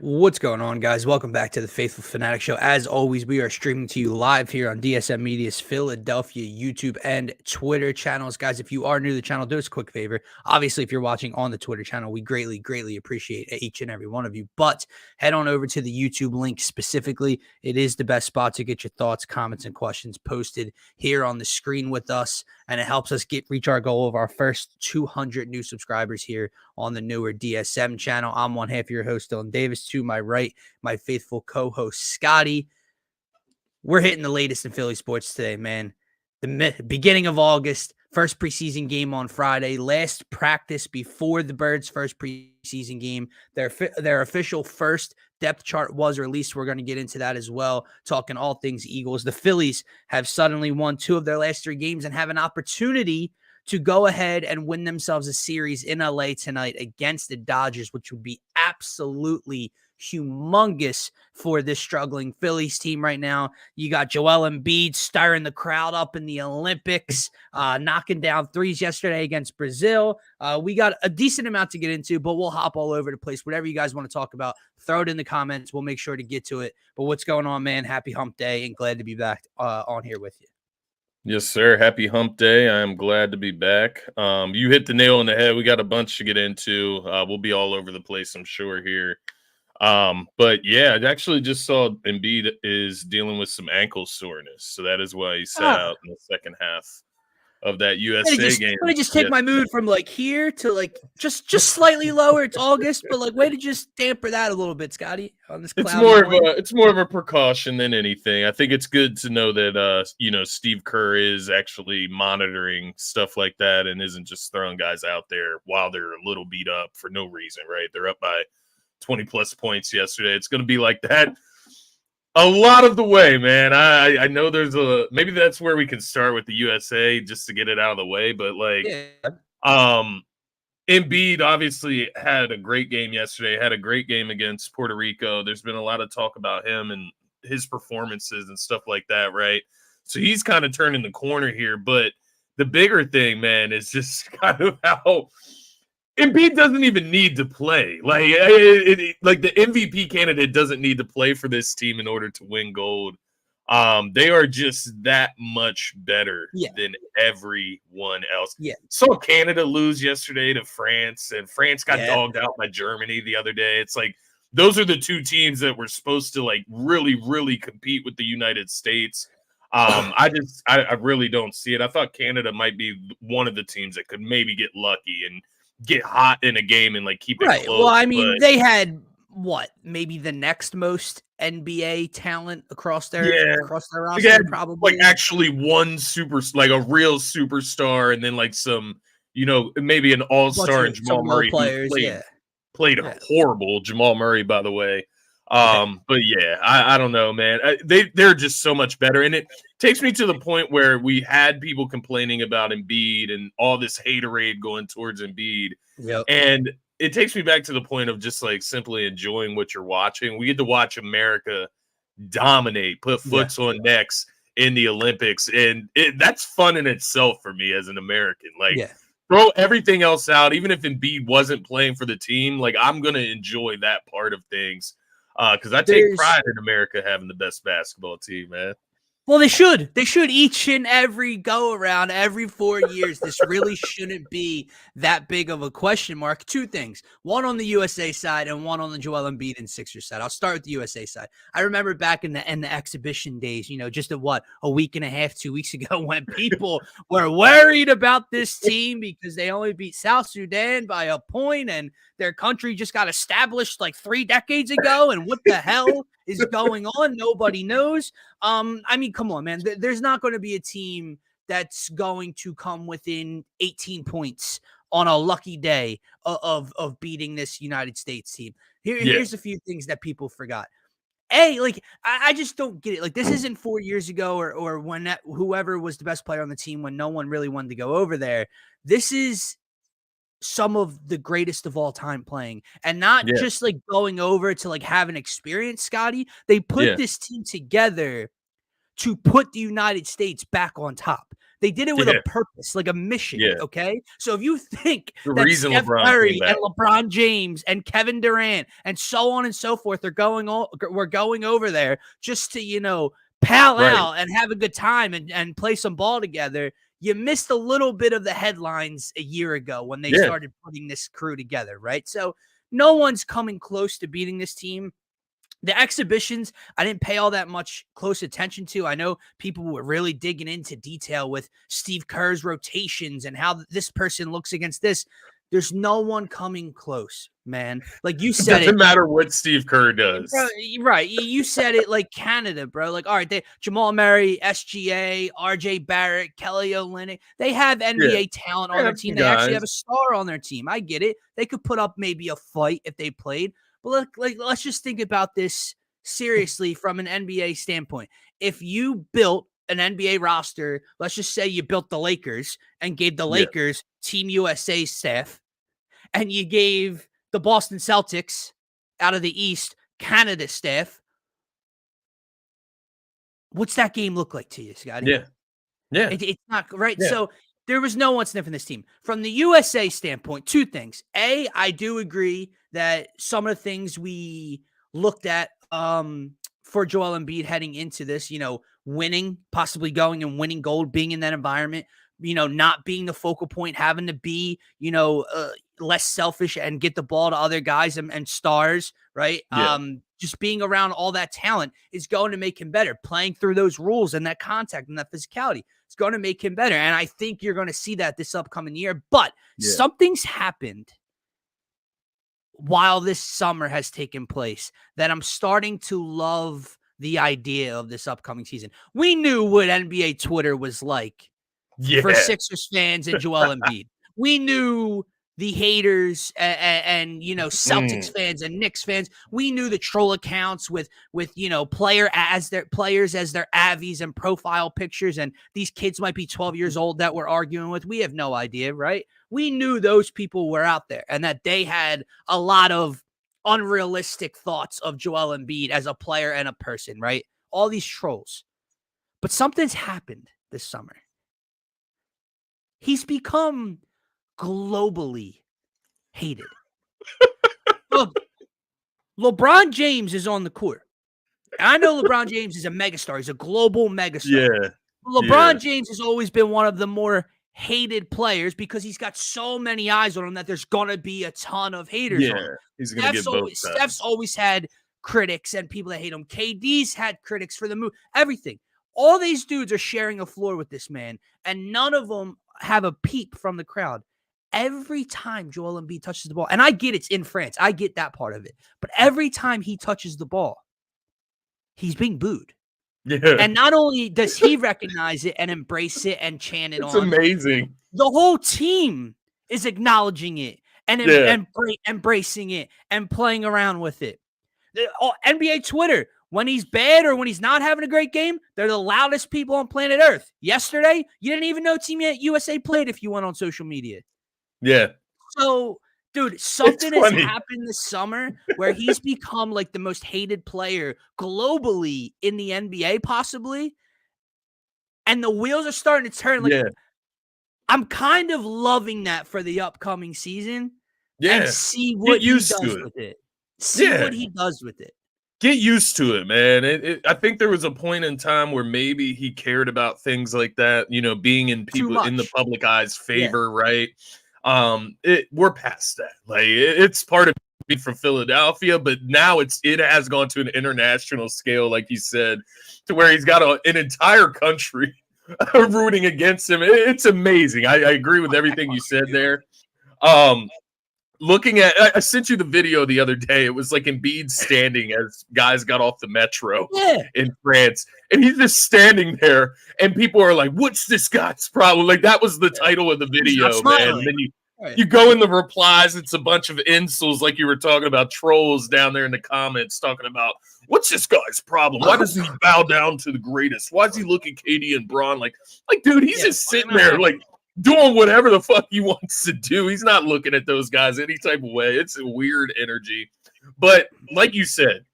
What's going on, guys? Welcome back to the Phaithful Phanatics Show. As always, we are streaming to you live here on Dsm Media's Philadelphia YouTube and Twitter channels. Guys, if you are new to the channel, do us a quick favor. Obviously, if you're watching on the Twitter channel, we greatly appreciate each and every one of you. But head on over to the YouTube link specifically. It is the best spot to get your thoughts, comments, and questions posted here on the screen with us. And it helps us reach our goal of our first 200 new subscribers here on the newer DSM channel. I'm one half of your host, Dylan Davis. To my right, my faithful co-host, Scotty. We're hitting the latest in Philly sports today, man. The beginning of August, first preseason game on Friday, last practice before the Birds' first preseason game. Their official first depth chart was released. We're going to get into that as well, talking all things Eagles. The Phillies have suddenly won 2 of their last 3 games and have an opportunity to go ahead and win themselves a series in LA tonight against the Dodgers, which would be absolutely humongous for this struggling Phillies team right now. You got Joel Embiid stirring the crowd up in the Olympics, knocking down threes yesterday against Brazil. We got a decent amount to get into, but we'll hop all over the place. Whatever you guys want to talk about, throw it in the comments. We'll make sure to get to it. But what's going on, man? Happy hump day and glad to be back on here with you. Yes, sir. Happy hump day. I am glad to be back. You hit the nail on the head. We got a bunch to get into. We'll be all over the place, I'm sure, here. But yeah, I actually just saw Embiid is dealing with some ankle soreness. So that is why he sat out in the second half of that USA game. Let me just take my mood from like here to like just slightly lower. It's August, but like way to just damper that a little bit, Scotty. On this it's more of a precaution than anything. I think it's good to know that Steve Kerr is actually monitoring stuff like that and isn't just throwing guys out there while they're a little beat up for no reason, right? They're up by 20 plus points yesterday. It's going to be like that a lot of the way, man. I know there's maybe that's where we can start with the USA just to get it out of the way. But Embiid obviously had a great game yesterday, had a great game against Puerto Rico. There's been a lot of talk about him and his performances and stuff like that, right? So he's kind of turning the corner here. But the bigger thing, man, is just kind of how Embiid doesn't even need to play. Like the MVP candidate doesn't need to play for this team in order to win gold. They are just that much better than everyone else. Yeah. Saw Canada lose yesterday to France, and France got dogged out by Germany the other day. It's like those are the 2 teams that were supposed to like really compete with the United States. I really don't see it. I thought Canada might be one of the teams that could maybe get lucky and get hot in a game and like keep it close. Well, I mean, they had maybe the next most NBA talent across their roster, probably. Like actually one a real superstar, and then like some, maybe an all-star in Jamal Murray players, played horrible. Jamal Murray, by the way. But yeah, I don't know, man. They're just so much better. And it takes me to the point where we had people complaining about Embiid and all this haterade going towards Embiid. Yep. And it takes me back to the point of just like simply enjoying what you're watching. We get to watch America dominate, put foots on necks in the Olympics. And that's fun in itself for me as an American. Like, throw everything else out. Even if Embiid wasn't playing for the team, like I'm going to enjoy that part of things. Because I take pride in America having the best basketball team, man. Well, they should. They should each and every go around every 4 years. This really shouldn't be that big of a question mark. 2 things. One on the USA side and one on the Joel Embiid and Sixers side. I'll start with the USA side. I remember back in the exhibition days, just a week and a half, 2 weeks ago when people were worried about this team because they only beat South Sudan by a point and their country just got established like 3 decades ago. And what the hell is going on? Nobody knows. I mean, come on, man. There's not going to be a team that's going to come within 18 points on a lucky day of beating this United States team. Here's a few things that people forgot. I just don't get it. Like, this isn't 4 years ago or when whoever was the best player on the team when no one really wanted to go over there. This is some of the greatest of all time playing, and not just like going over to like have an experience, Scotty. They put this team together to put the United States back on top. They did it with a purpose, like a mission. Yeah. Okay. So if you think The that reason Steph LeBron Curry came back. and LeBron James and Kevin Durant and so on and so forth we're going over there just to, pal out and have a good time and play some ball together, you missed a little bit of the headlines a year ago when they started putting this crew together, right? So no one's coming close to beating this team. The exhibitions, I didn't pay all that much close attention to. I know people were really digging into detail with Steve Kerr's rotations and how this person looks against this. There's no one coming close, man. Like you said, doesn't matter what Steve Kerr does. Bro, right. You said it like Canada, bro. Like, all right, Jamal Murray, SGA, RJ Barrett, Kelly Olynyk. They have NBA talent on their team. They actually have a star on their team. I get it. They could put up maybe a fight if they played. But let's just think about this seriously from an NBA standpoint. If you built an NBA roster, let's just say you built the Lakers and gave the Lakers Team USA staff, and you gave the Boston Celtics out of the East Canada staff, what's that game look like to you, Scotty? Yeah. It's not right. Yeah. So there was no one sniffing this team. From the USA standpoint, two things. A, I do agree that some of the things we looked at for Joel Embiid heading into this, winning, possibly going and winning gold, being in that environment, not being the focal point, having to be, less selfish and get the ball to other guys and stars, right? Yeah. Just being around all that talent is going to make him better. Playing through those rules and that contact and that physicality is going to make him better. And I think you're going to see that this upcoming year. But something's happened while this summer has taken place that I'm starting to love the idea of this upcoming season. We knew what NBA Twitter was like for Sixers fans and Joel Embiid. We knew the haters and Celtics fans and Knicks fans. We knew the troll accounts with players as their avies and profile pictures, and these kids might be 12 years old that we're arguing with. We have no idea, right? We knew those people were out there and that they had a lot of unrealistic thoughts of Joel Embiid as a player and a person, right? All these trolls. But something's happened this summer. He's become globally hated. Look, LeBron James is on the court. I know LeBron James is a megastar. He's a global megastar. Yeah. LeBron James has always been one of the more hated players because he's got so many eyes on him that there's going to be a ton of haters on him. He's going to get both sides. Steph's always had critics and people that hate him. KD's had critics for the move. Everything. All these dudes are sharing a floor with this man, and none of them have a peep from the crowd. Every time Joel Embiid touches the ball, and I get it's in France. I get that part of it. But every time he touches the ball, he's being booed. Yeah. And not only does he recognize it and embrace it and chant it it's on. It's amazing. The whole team is acknowledging it and embracing it and playing around with it. NBA Twitter, when he's bad or when he's not having a great game, they're the loudest people on planet Earth. Yesterday, you didn't even know Team USA played if you went on social media. Yeah. So, dude, something has happened this summer where he's become like the most hated player globally in the NBA, possibly. And the wheels are starting to turn. Like, I'm kind of loving that for the upcoming season. Yeah. And see what he does with it. See what he does with it. Get used to it, man. I think there was a point in time where maybe he cared about things like that, being in the public eye's favor, right? We're past that. Like it's part of being from Philadelphia, but now it has gone to an international scale, like you said, to where he's got an entire country rooting against him. It's amazing. I agree with everything you said there. Looking at, I sent you the video the other day. It was like Embiid standing as guys got off the metro in France, and he's just standing there, and people are like, "What's this guy's problem?" Like that was the title of the video, man. And then you go in the replies, it's a bunch of insults, like you were talking about, trolls down there in the comments talking about, "What's this guy's problem? Why doesn't he bow down to the greatest? Why does he look at KD and Bron like dude? He's just sitting there like." Doing whatever the fuck he wants to do. He's not looking at those guys any type of way. It's a weird energy. But like you said,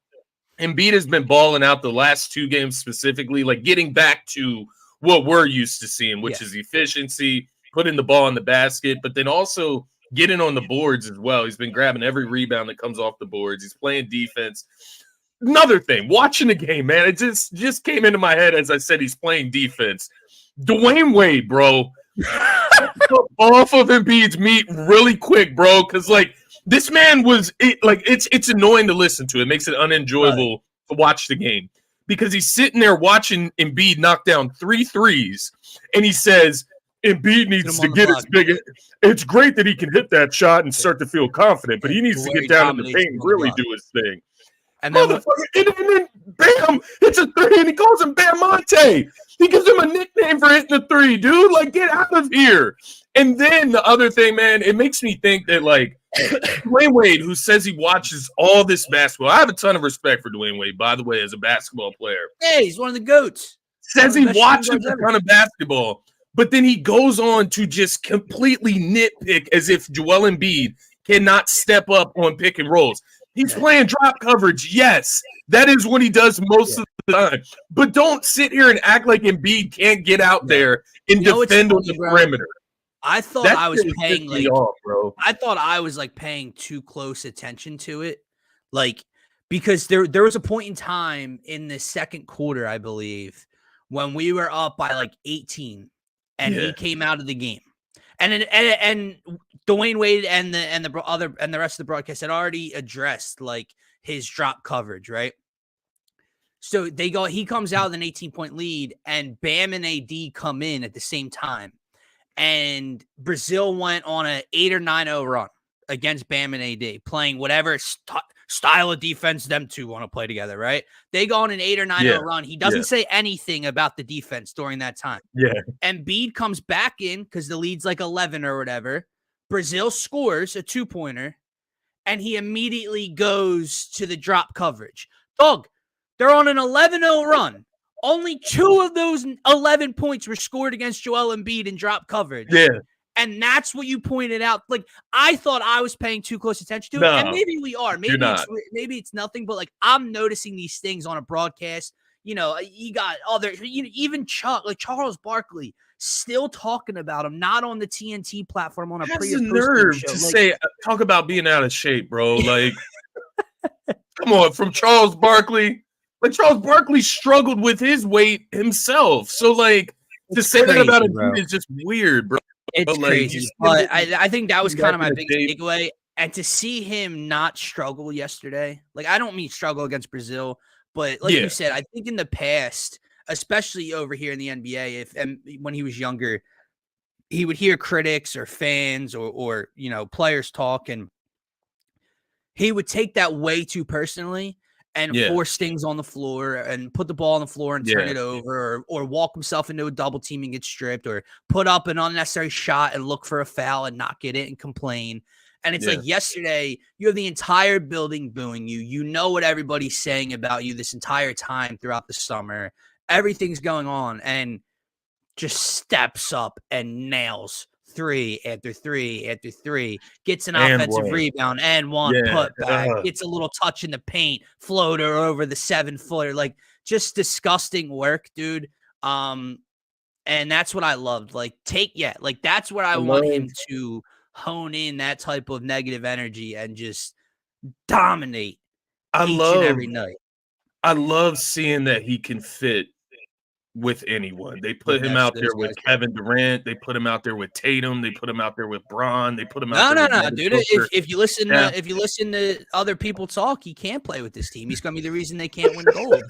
Embiid has been balling out the last two games specifically, like getting back to what we're used to seeing, which is efficiency, putting the ball in the basket, but then also getting on the boards as well. He's been grabbing every rebound that comes off the boards. He's playing defense. Another thing, watching the game, man, it just came into my head as I said he's playing defense. Dwayne Wade, bro, off of Embiid's meat really quick, bro, because like this man it's annoying to listen to. It makes it unenjoyable to watch the game because he's sitting there watching Embiid knock down 3 threes, and he says Embiid needs to get his big. It's great that he can hit that shot and start to feel confident, but he needs to get down in the paint and really do his thing. And then, bam, it's a 3, and he calls him Bam Monte. He gives him a nickname for hitting the 3, dude. Like, get out of here. And then the other thing, man, it makes me think that, like, Dwayne Wade, who says he watches all this basketball. I have a ton of respect for Dwayne Wade, by the way, as a basketball player. Hey, he's one of the GOATs. Says he watches a ton of basketball, but then he goes on to just completely nitpick as if Joel Embiid cannot step up on pick and rolls. He's playing drop coverage. Yes, that is what he does most of the time. But don't sit here and act like Embiid can't get out there and defend on the perimeter. I thought I was paying I thought I was like paying too close attention to it, like because there was a point in time in the second quarter, I believe, when we were up by like 18, and he came out of the game. And Dwayne Wade and the rest of the broadcast had already addressed like his drop coverage, right? So he comes out with an 18-point lead, and Bam and AD come in at the same time, and Brazil went on an 8 or 9-0 run against Bam and AD, playing whatever style of defense them two want to play together, right? They go on an 8 or 9-0 run. He doesn't say anything about the defense during that time. Embiid comes back in because the lead's like 11 or whatever. Brazil scores a 2-pointer, and he immediately goes to the drop coverage. Dog, they're on an 11-0 run. Only 2 of those 11 points were scored against Joel Embiid in drop coverage. And that's what you pointed out. Like, I thought I was paying too close attention to it. And maybe we are. Maybe it's nothing, but like I'm noticing these things on a broadcast. You know, you got even Charles Barkley still talking about him, not on the TNT platform on a pre or nerve show. To say talk about being out of shape, bro. Like, come on, from Charles Barkley. Like Charles Barkley struggled with his weight himself. So like to say that about him is just weird, bro. It's crazy, but I think that was kind of my biggest takeaway. And to see him not struggle yesterday, like I don't mean struggle against Brazil, but like you said, I think in the past, especially over here in the NBA, when he was younger, he would hear critics or fans or players talk, and he would take that way too personally and force things on the floor and put the ball on the floor and turn it over or walk himself into a double team and get stripped or put up an unnecessary shot and look for a foul and not get it and complain. And it's like yesterday, you have the entire building booing you. You know what everybody's saying about you this entire time throughout the summer. Everything's going on, and just steps up and nails 3 after 3 after 3, gets an offensive rebound and one putback, gets a little touch in the paint, floater over the 7-footer, like just disgusting work, dude. And that's what I loved. Like that's what I want him to hone in, that type of negative energy and just dominate each and every night. I love seeing that he can fit with anyone. They put him out there with Kevin Durant. They put him out there with Tatum. They put him out there with Bron. They put him out there. No, dude. If you listen to other people talk, he can't play with this team. He's gonna be the reason they can't win gold.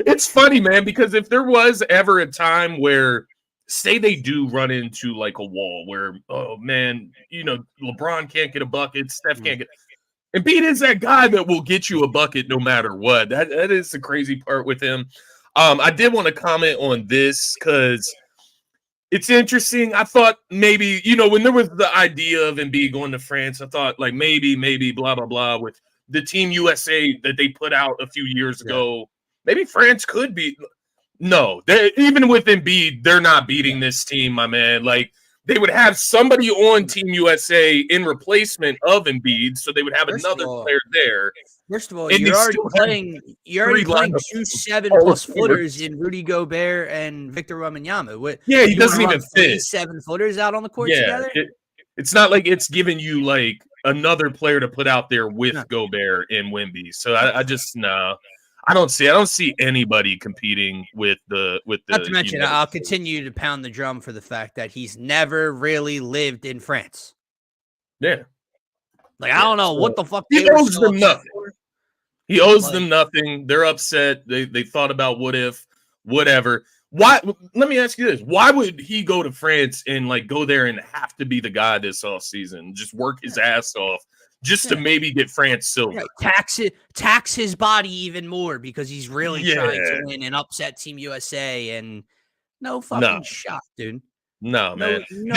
It's funny, man, because if there was ever a time where, say, they do run into like a wall where, oh man, LeBron can't get a bucket, Steph can't get. Embiid is that guy that will get you a bucket no matter what. That is the crazy part with him. I did want to comment on this because it's interesting. I thought maybe, when there was the idea of Embiid going to France, I thought like maybe blah, blah, blah with the Team USA that they put out a few years ago. Maybe France could be. No, even with Embiid, they're not beating this team, my man. Like they would have somebody on Team USA in replacement of Embiid, so they would have another player there. First of all, And you're already playing lineups 2 Hall of 7+ footers in Rudy Gobert and Victor Wembanyama. What? Yeah, he you doesn't wanna even run 3 fit. 7-footers out on the court Yeah, together? it's not like it's giving you like another player to put out there with No. Gobert and Wemby. So I just I don't see anybody competing with the Not to mention, United I'll States. continue to pound the drum for the fact that he's never really lived in France. Yeah. Like, I don't know what the fuck he they were owes so them upset nothing. for. He owes them nothing. They're upset. They thought about what if, whatever. Why? Let me ask you this: why would he go to France and like go there and have to be the guy this off season? Just work his ass off just to maybe get France silver. Right. Tax his body even more because he's really trying to win and upset Team USA. And no fucking shot, dude. No, man. No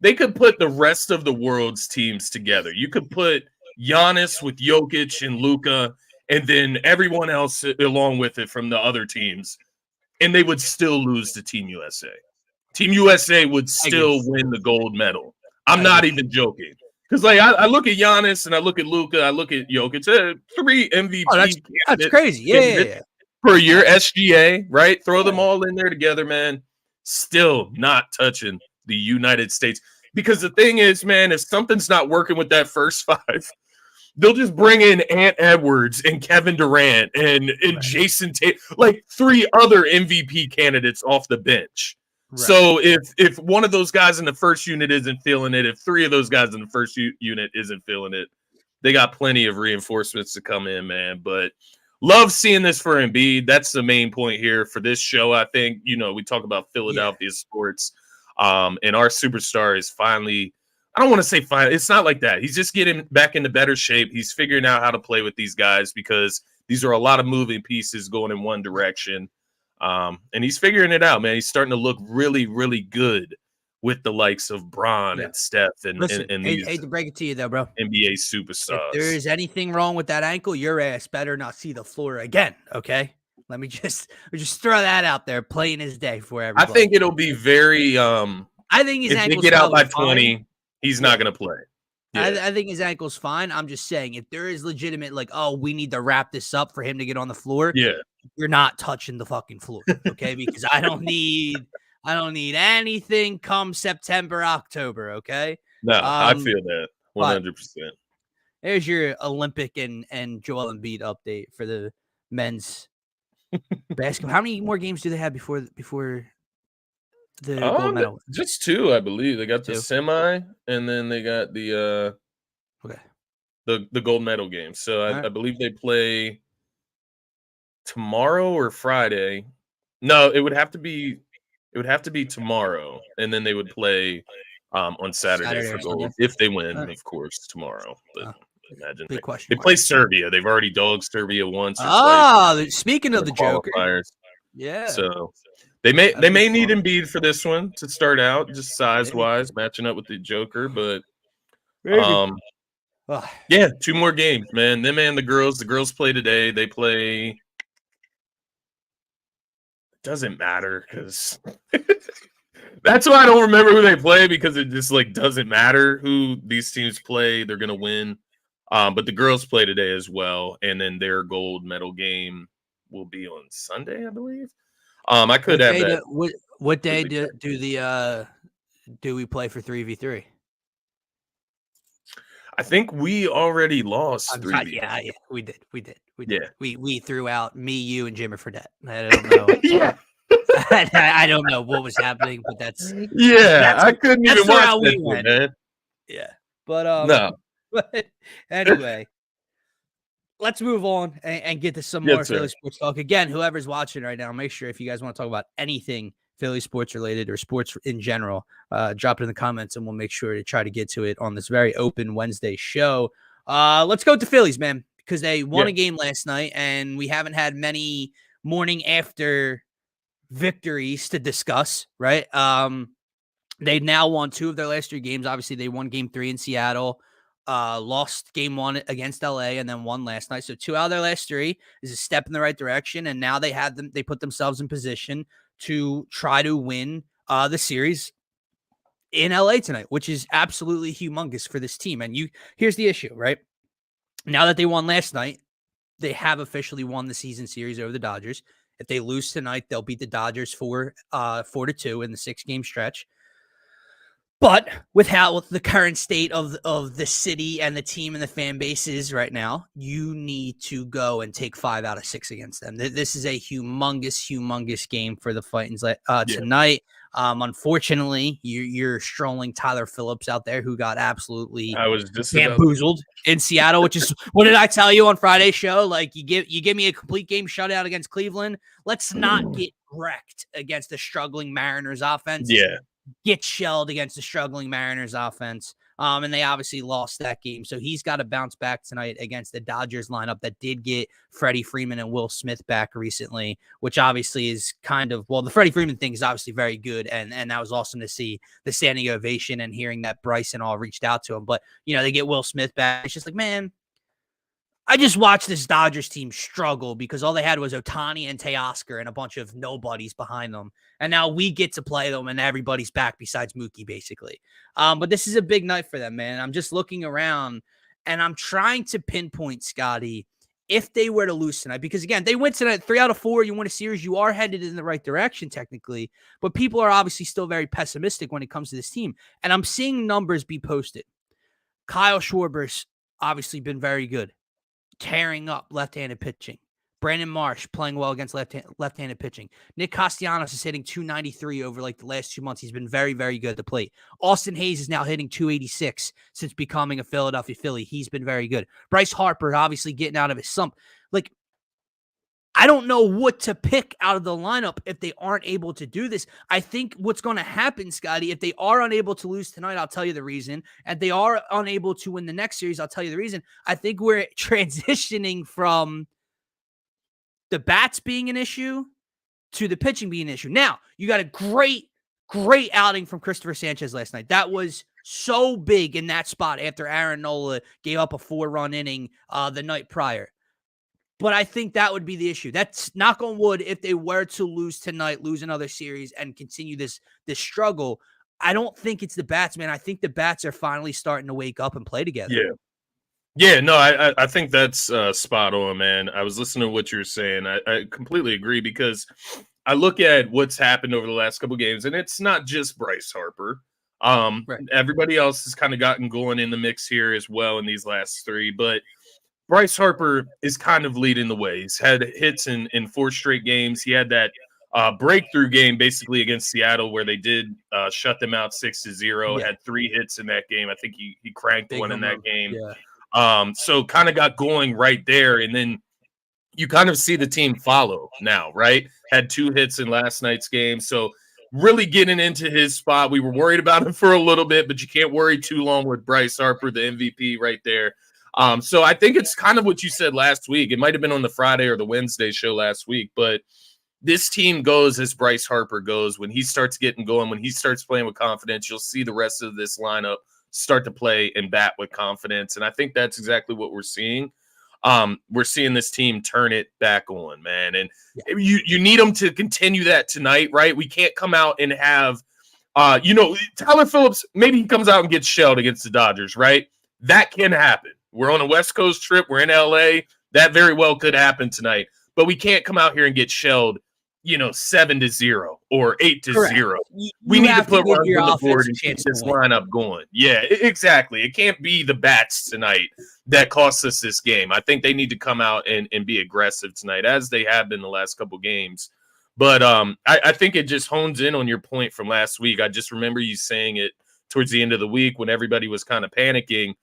they could put the rest of the world's teams together. You could put Giannis with Jokic and Luka, and then everyone else along with it from the other teams, and they would still lose to Team USA. Team USA would still win the gold medal. I'm not even joking. Because like I look at Giannis and I look at Luka, I look at Jokic, 3 MVP. Oh, that's crazy. Yeah. Per year, SGA, right? Throw them all in there together, man. Still not touching the United States. Because the thing is, man, if something's not working with that first 5, they'll just bring in Ant Edwards and Kevin Durant and Jason Tate, like 3 other MVP candidates off the bench. Right. So if one of those guys in the first unit isn't feeling it, if 3 of those guys in the first unit isn't feeling it, they got plenty of reinforcements to come in, man. But love seeing this for Embiid. That's the main point here for this show. I think, we talk about Philadelphia sports, and our superstar is finally, I don't want to say finally, it's not like that. He's just getting back into better shape. He's figuring out how to play with these guys because these are a lot of moving pieces going in one direction. And he's figuring it out, man. He's starting to look really, really good with the likes of Bron and Steph and these hate to break it to you though, bro. NBA superstars. If there is anything wrong with that ankle, your ass better not see the floor again. Okay. Let me just throw that out there, plain as day for everybody. I think it'll be very I think his ankle's get out by 20, fine. He's not gonna play. Yeah. I think his ankle's fine. I'm just saying, if there is legitimate, like, oh, we need to wrap this up for him to get on the floor. Yeah, you're not touching the fucking floor, okay? Because I don't need anything come September, October, okay? No, I feel that 100%. There's your Olympic and Joel Embiid update for the men's basketball. How many more games do they have before the gold medal? Just 2, I believe. They got the semi, and then they got the the gold medal game. So I believe they play tomorrow or Friday. No, it would have to be tomorrow, and then they would play on Saturday for gold if they win, of course, tomorrow. But imagine they play Serbia. They've already dogged Serbia once. Speaking of the Joker, so they may need Embiid for this one to start out, just size wise, matching up with the Joker. But 2 more games, man. Them and the girls. The girls play today. They play. Doesn't matter because that's why I don't remember who they play, because it just like doesn't matter who these teams play. They're gonna win. But the girls play today as well, and then their gold medal game will be on Sunday, I believe. I could have that. What day do we play for 3v3? I think we already lost 3v3. Yeah, we did. Yeah. We threw out me, you, and Jimmy Fredette. I don't know. Yeah. I don't know what was happening, but that's I couldn't even watch that one, man. Yeah. But no. But anyway, let's move on and get to some more Philly sports talk. Again, whoever's watching right now, make sure if you guys want to talk about anything Philly sports related or sports in general, drop it in the comments and we'll make sure to try to get to it on this very open Wednesday show. Let's go to Phillies, man, because they won a game last night and we haven't had many morning after victories to discuss, right? They now won 2 of their last 3 games. Obviously, they won game 3 in Seattle, lost game 1 against LA, and then won last night. So 2 out of their last 3 is a step in the right direction. And now they put themselves in position to try to win the series in LA tonight, which is absolutely humongous for this team. And here's the issue, right? Now that they won last night, they have officially won the season series over the Dodgers. If they lose tonight, they'll beat the Dodgers 4-2 in the 6-game stretch. But with the current state of the city and the team and the fan base is right now, you need to go and take 5 out of 6 against them. This is a humongous game for the Titans tonight. Unfortunately, you're strolling Tyler Phillips out there, who got absolutely bamboozled in Seattle. Which is, what did I tell you on Friday's show? Like, you give me a complete game shutout against Cleveland. Let's not get wrecked against the struggling Mariners offense. Yeah. Get shelled against the struggling Mariners offense. And they obviously lost that game. So he's got to bounce back tonight against the Dodgers lineup that did get Freddie Freeman and Will Smith back recently, which obviously is the Freddie Freeman thing is obviously very good. And that was awesome to see the standing ovation and hearing that Bryson all reached out to him. But, they get Will Smith back. It's just like, man, I just watched this Dodgers team struggle because all they had was Ohtani and Teoscar and a bunch of nobodies behind them. And now we get to play them and everybody's back besides Mookie, basically. But this is a big night for them, man. I'm just looking around and I'm trying to pinpoint, Scotty, if they were to lose tonight. Because, again, they win tonight 3 out of 4. You win a series. You are headed in the right direction, technically. But people are obviously still very pessimistic when it comes to this team. And I'm seeing numbers be posted. Kyle Schwarber's obviously been very good, tearing up left-handed pitching. Brandon Marsh playing well against left-handed pitching. Nick Castellanos is hitting 293 over the last 2 months. He's been very, very good at the plate. Austin Hayes is now hitting 286 since becoming a Philadelphia Philly. He's been very good. Bryce Harper obviously getting out of his slump. I don't know what to pick out of the lineup if they aren't able to do this. I think what's going to happen, Scotty, if they are unable to lose tonight, I'll tell you the reason. And they are unable to win the next series, I'll tell you the reason. I think we're transitioning from the bats being an issue to the pitching being an issue. Now, you got a great outing from Christopher Sanchez last night. That was so big in that spot after Aaron Nola gave up a 4-run inning the night prior. But I think that would be the issue. That's, knock on wood, if they were to lose tonight, lose another series, and continue this struggle. I don't think it's the bats, man. I think the bats are finally starting to wake up and play together. Yeah, no, I think that's spot on, man. I was listening to what you're saying. I completely agree because I look at what's happened over the last couple of games, and it's not just Bryce Harper. Right. Everybody else has kind of gotten going in the mix here as well in these last 3, but Bryce Harper is kind of leading the way. He's had hits in 4 straight games. He had that breakthrough game basically against Seattle where they did shut them out 6-0. Had 3 hits in that game. I think he cranked one in that game. Yeah. So kind of got going right there, and then you kind of see the team follow now, right? Had 2 hits in last night's game. So really getting into his spot. We were worried about him for a little bit, but you can't worry too long with Bryce Harper, the MVP right there. So I think it's kind of what you said last week. It might have been on the Friday or the Wednesday show last week, but this team goes as Bryce Harper goes. When he starts getting going, when he starts playing with confidence, you'll see the rest of this lineup start to play and bat with confidence. And I think that's exactly what we're seeing. We're seeing this team turn it back on, man. And you need them to continue that tonight, right? We can't come out and have, Tyler Phillips, maybe he comes out and gets shelled against the Dodgers, right? That can happen. We're on a West Coast trip. We're in LA. That very well could happen tonight. But we can't come out here and get shelled, 7-0 or 8-0. We need to put runs on the board and keep this lineup going. Yeah, exactly. It can't be the bats tonight that cost us this game. I think they need to come out and be aggressive tonight, as they have been the last couple games. But I think it just hones in on your point from last week. I just remember you saying it towards the end of the week when everybody was kind of panicking.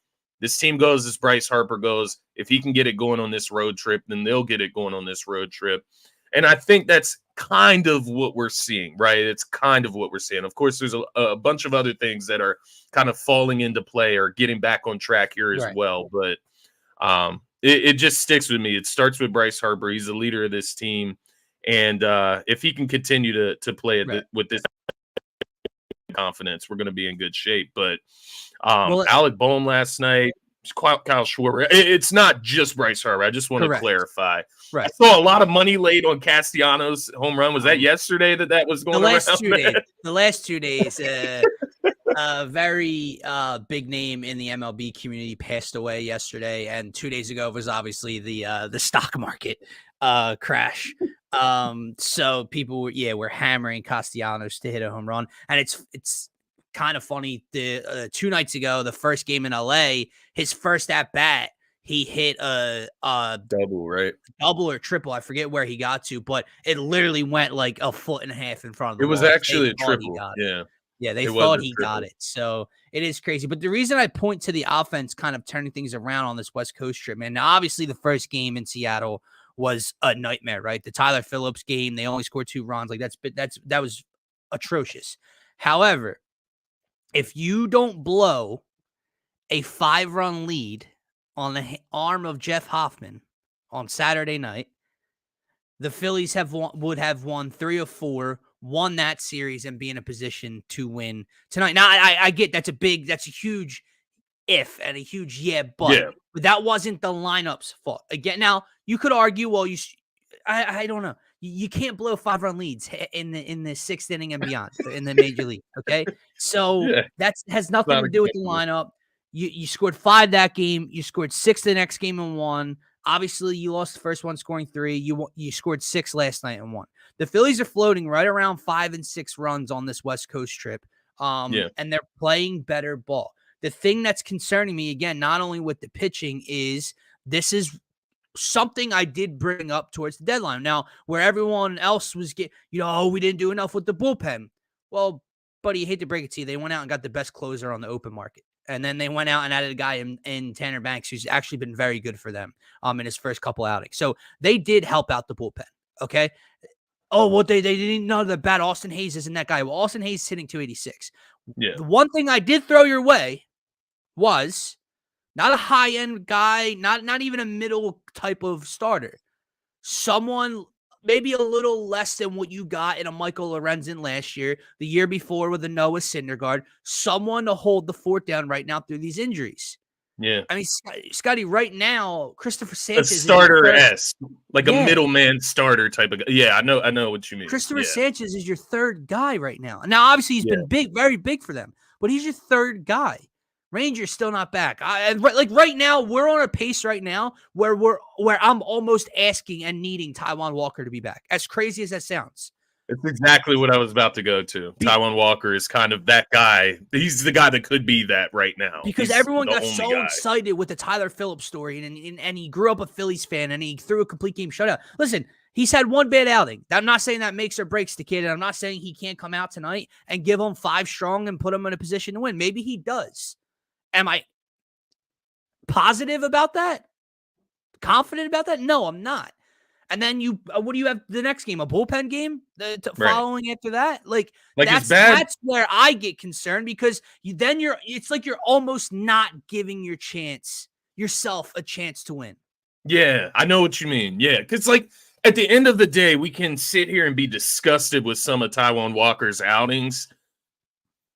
This team goes as Bryce Harper goes. If he can get it going on this road trip, then they'll get it going on this road trip. And I think that's kind of what we're seeing, right? It's kind of what we're seeing. Of course, there's a bunch of other things that are kind of falling into play or getting back on track here as well. But it just sticks with me. It starts with Bryce Harper. He's the leader of this team. And if he can continue to play with this confidence, we're going to be in good shape. But Alec Boehm last night, Kyle Schwarber. It's not just Bryce Harper. I just want to Correct. clarify. Right. I saw a lot of money laid on Castellanos' home run. Was that yesterday that was going around? The last 2 days, a very big name in the MLB community passed away yesterday, and 2 days ago was obviously the stock market crash. So people were hammering Castellanos to hit a home run, and it's kind of funny. The 2 nights ago, the first game in LA, his first at bat, he hit a double, right? Double or triple. I forget where he got to, but it literally went like a foot and a half in front of the It was wall. actually a triple. Yeah, they thought he got it. So it is crazy. But the reason I point to the offense kind of turning things around on this West Coast trip, man, now obviously the first game in Seattle was a nightmare, right? The Tyler Phillips game, they only scored 2 runs. Like that was atrocious. However, if you don't blow a 5-run lead on the arm of Jeff Hoffman on Saturday night, the Phillies would have won 3 or 4, won that series, and be in a position to win tonight. Now, I get that's a huge if and a huge but that wasn't the lineup's fault. Again, now you could argue, well, I don't know. You can't blow 5-run leads in the 6th inning and beyond in the major league. Okay, so that has nothing to do with the lineup. You scored 5 that game. You scored 6 the next game and won. Obviously, you lost the first one, scoring 3. You scored 6 last night and won. The Phillies are floating right around 5 and 6 runs on this West Coast trip, and they're playing better ball. The thing that's concerning me, again, not only with the pitching, is this is something I did bring up towards the deadline. Now, where everyone else was we didn't do enough with the bullpen. Well, buddy, you hate to break it to you, they went out and got the best closer on the open market. And then they went out and added a guy in Tanner Banks, who's actually been very good for them in his first couple outings. So they did help out the bullpen, okay? Oh, well, they didn't know that bad Austin Hayes isn't that guy. Well, Austin Hayes is hitting 286. Yeah. The one thing I did throw your way was not a high-end guy, not even a middle type of starter. Someone maybe a little less than what you got in a Michael Lorenzen last year, the year before with a Noah Syndergaard, someone to hold the fort down right now through these injuries. Yeah. I mean, Scotty, right now, Christopher Sanchez. A starter-esque, like a middleman starter type of guy. Yeah, I know what you mean. Christopher Sanchez is your 3rd guy right now. Now, obviously, he's been big, very big for them, but he's your 3rd guy. Ranger's still not back. Right now, we're on a pace right now where I'm almost asking and needing Taijuan Walker to be back. As crazy as that sounds. It's exactly what I was about to go to. Taijuan Walker is kind of that guy. He's the guy that could be that right now. Because everyone got so excited with the Tyler Phillips story, and he grew up a Phillies fan, and he threw a complete game shutout. Listen, he's had 1 bad outing. I'm not saying that makes or breaks the kid, and I'm not saying he can't come out tonight and give him 5 strong and put him in a position to win. Maybe he does. Am I positive about that? Confident about that? No, I'm not. And then what do you have the next game? A bullpen game following after that? That's where I get concerned, because it's like you're almost not giving yourself a chance to win. Yeah, I know what you mean. Yeah, because at the end of the day, we can sit here and be disgusted with some of Taijuan Walker's outings.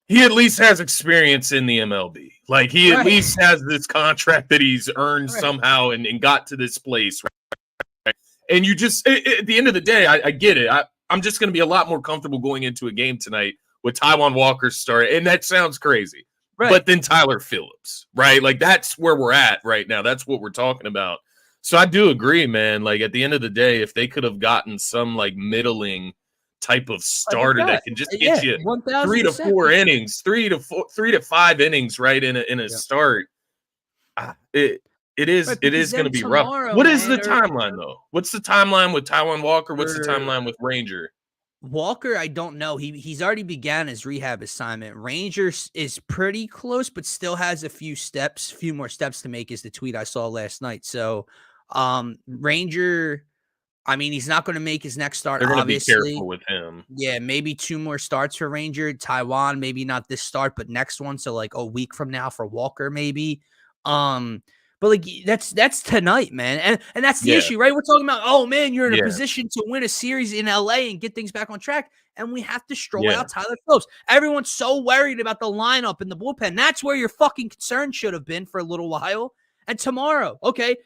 He at least has experience in the MLB. He at least has this contract that he's earned somehow and got to this place. Right? And you just, at the end of the day, I get it. I'm just going to be a lot more comfortable going into a game tonight with Taijuan Walker start. And that sounds crazy. Right. But then Tyler Phillips, right? That's where we're at right now. That's what we're talking about. So I do agree, man. At the end of the day, if they could have gotten some middling type of starter that can just get you 3 to 4 innings, 3 to 5 innings, right, in a start. It is going to be rough. What is the timeline though? What's the timeline with Taijuan Walker? What's the timeline with Ranger? Walker, I don't know. He's already began his rehab assignment. Ranger is pretty close, but still has a few more steps to make, is the tweet I saw last night. So, Ranger, I mean, he's not going to make his next start. They're going to be obviously. Careful with him. Yeah, maybe 2 more starts for Ranger. Taijuan, maybe not this start, but next one. So a week from now for Walker, maybe. But like that's tonight, man. And that's the Yeah. issue, right? We're talking about, oh man, you're in a Yeah. position to win a series in LA and get things back on track. And we have to stroll Yeah. out Tyler Phillips. Everyone's so worried about the lineup and the bullpen. That's where your fucking concern should have been for a little while. And tomorrow, okay,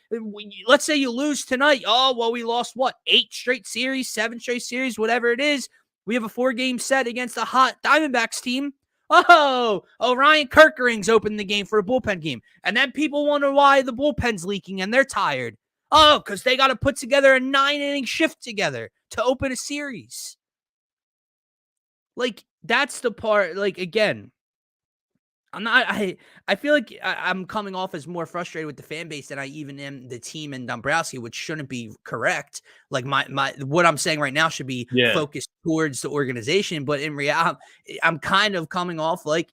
let's say you lose tonight. Oh, well, we lost what? 8 straight series, 7 straight series, whatever it is. We have a 4-game set against a hot Diamondbacks team. Oh, Ryan Kirkering's opened the game for a bullpen game. And then people wonder why the bullpen's leaking and they're tired. Oh, because they got to put together a 9-inning shift together to open a series. Like, that's the part, like, again, I feel like I'm coming off as more frustrated with the fan base than I even am the team and Dombrowski, which shouldn't be correct. Like my what I'm saying right now should be focused towards the organization, but in reality, I'm kind of coming off like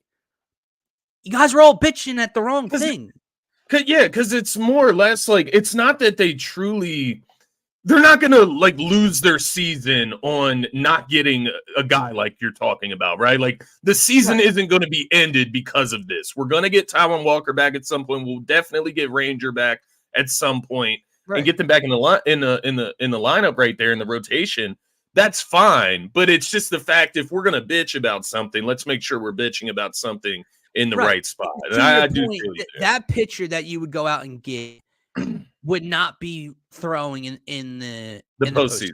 you guys are all bitching at the wrong thing. Because it's more or less like it's not that they truly. They're not going to like lose their season on not getting a guy like you're talking about, right? Like the season isn't going to be ended because of this. We're going to get Taijuan Walker back at some point. We'll definitely get Ranger back at some point and get them back in the lineup right there in the rotation. That's fine, but it's just the fact if we're going to bitch about something, let's make sure we're bitching about something in the right spot. And I do feel that pitcher that you would go out and get would not be throwing in the postseason.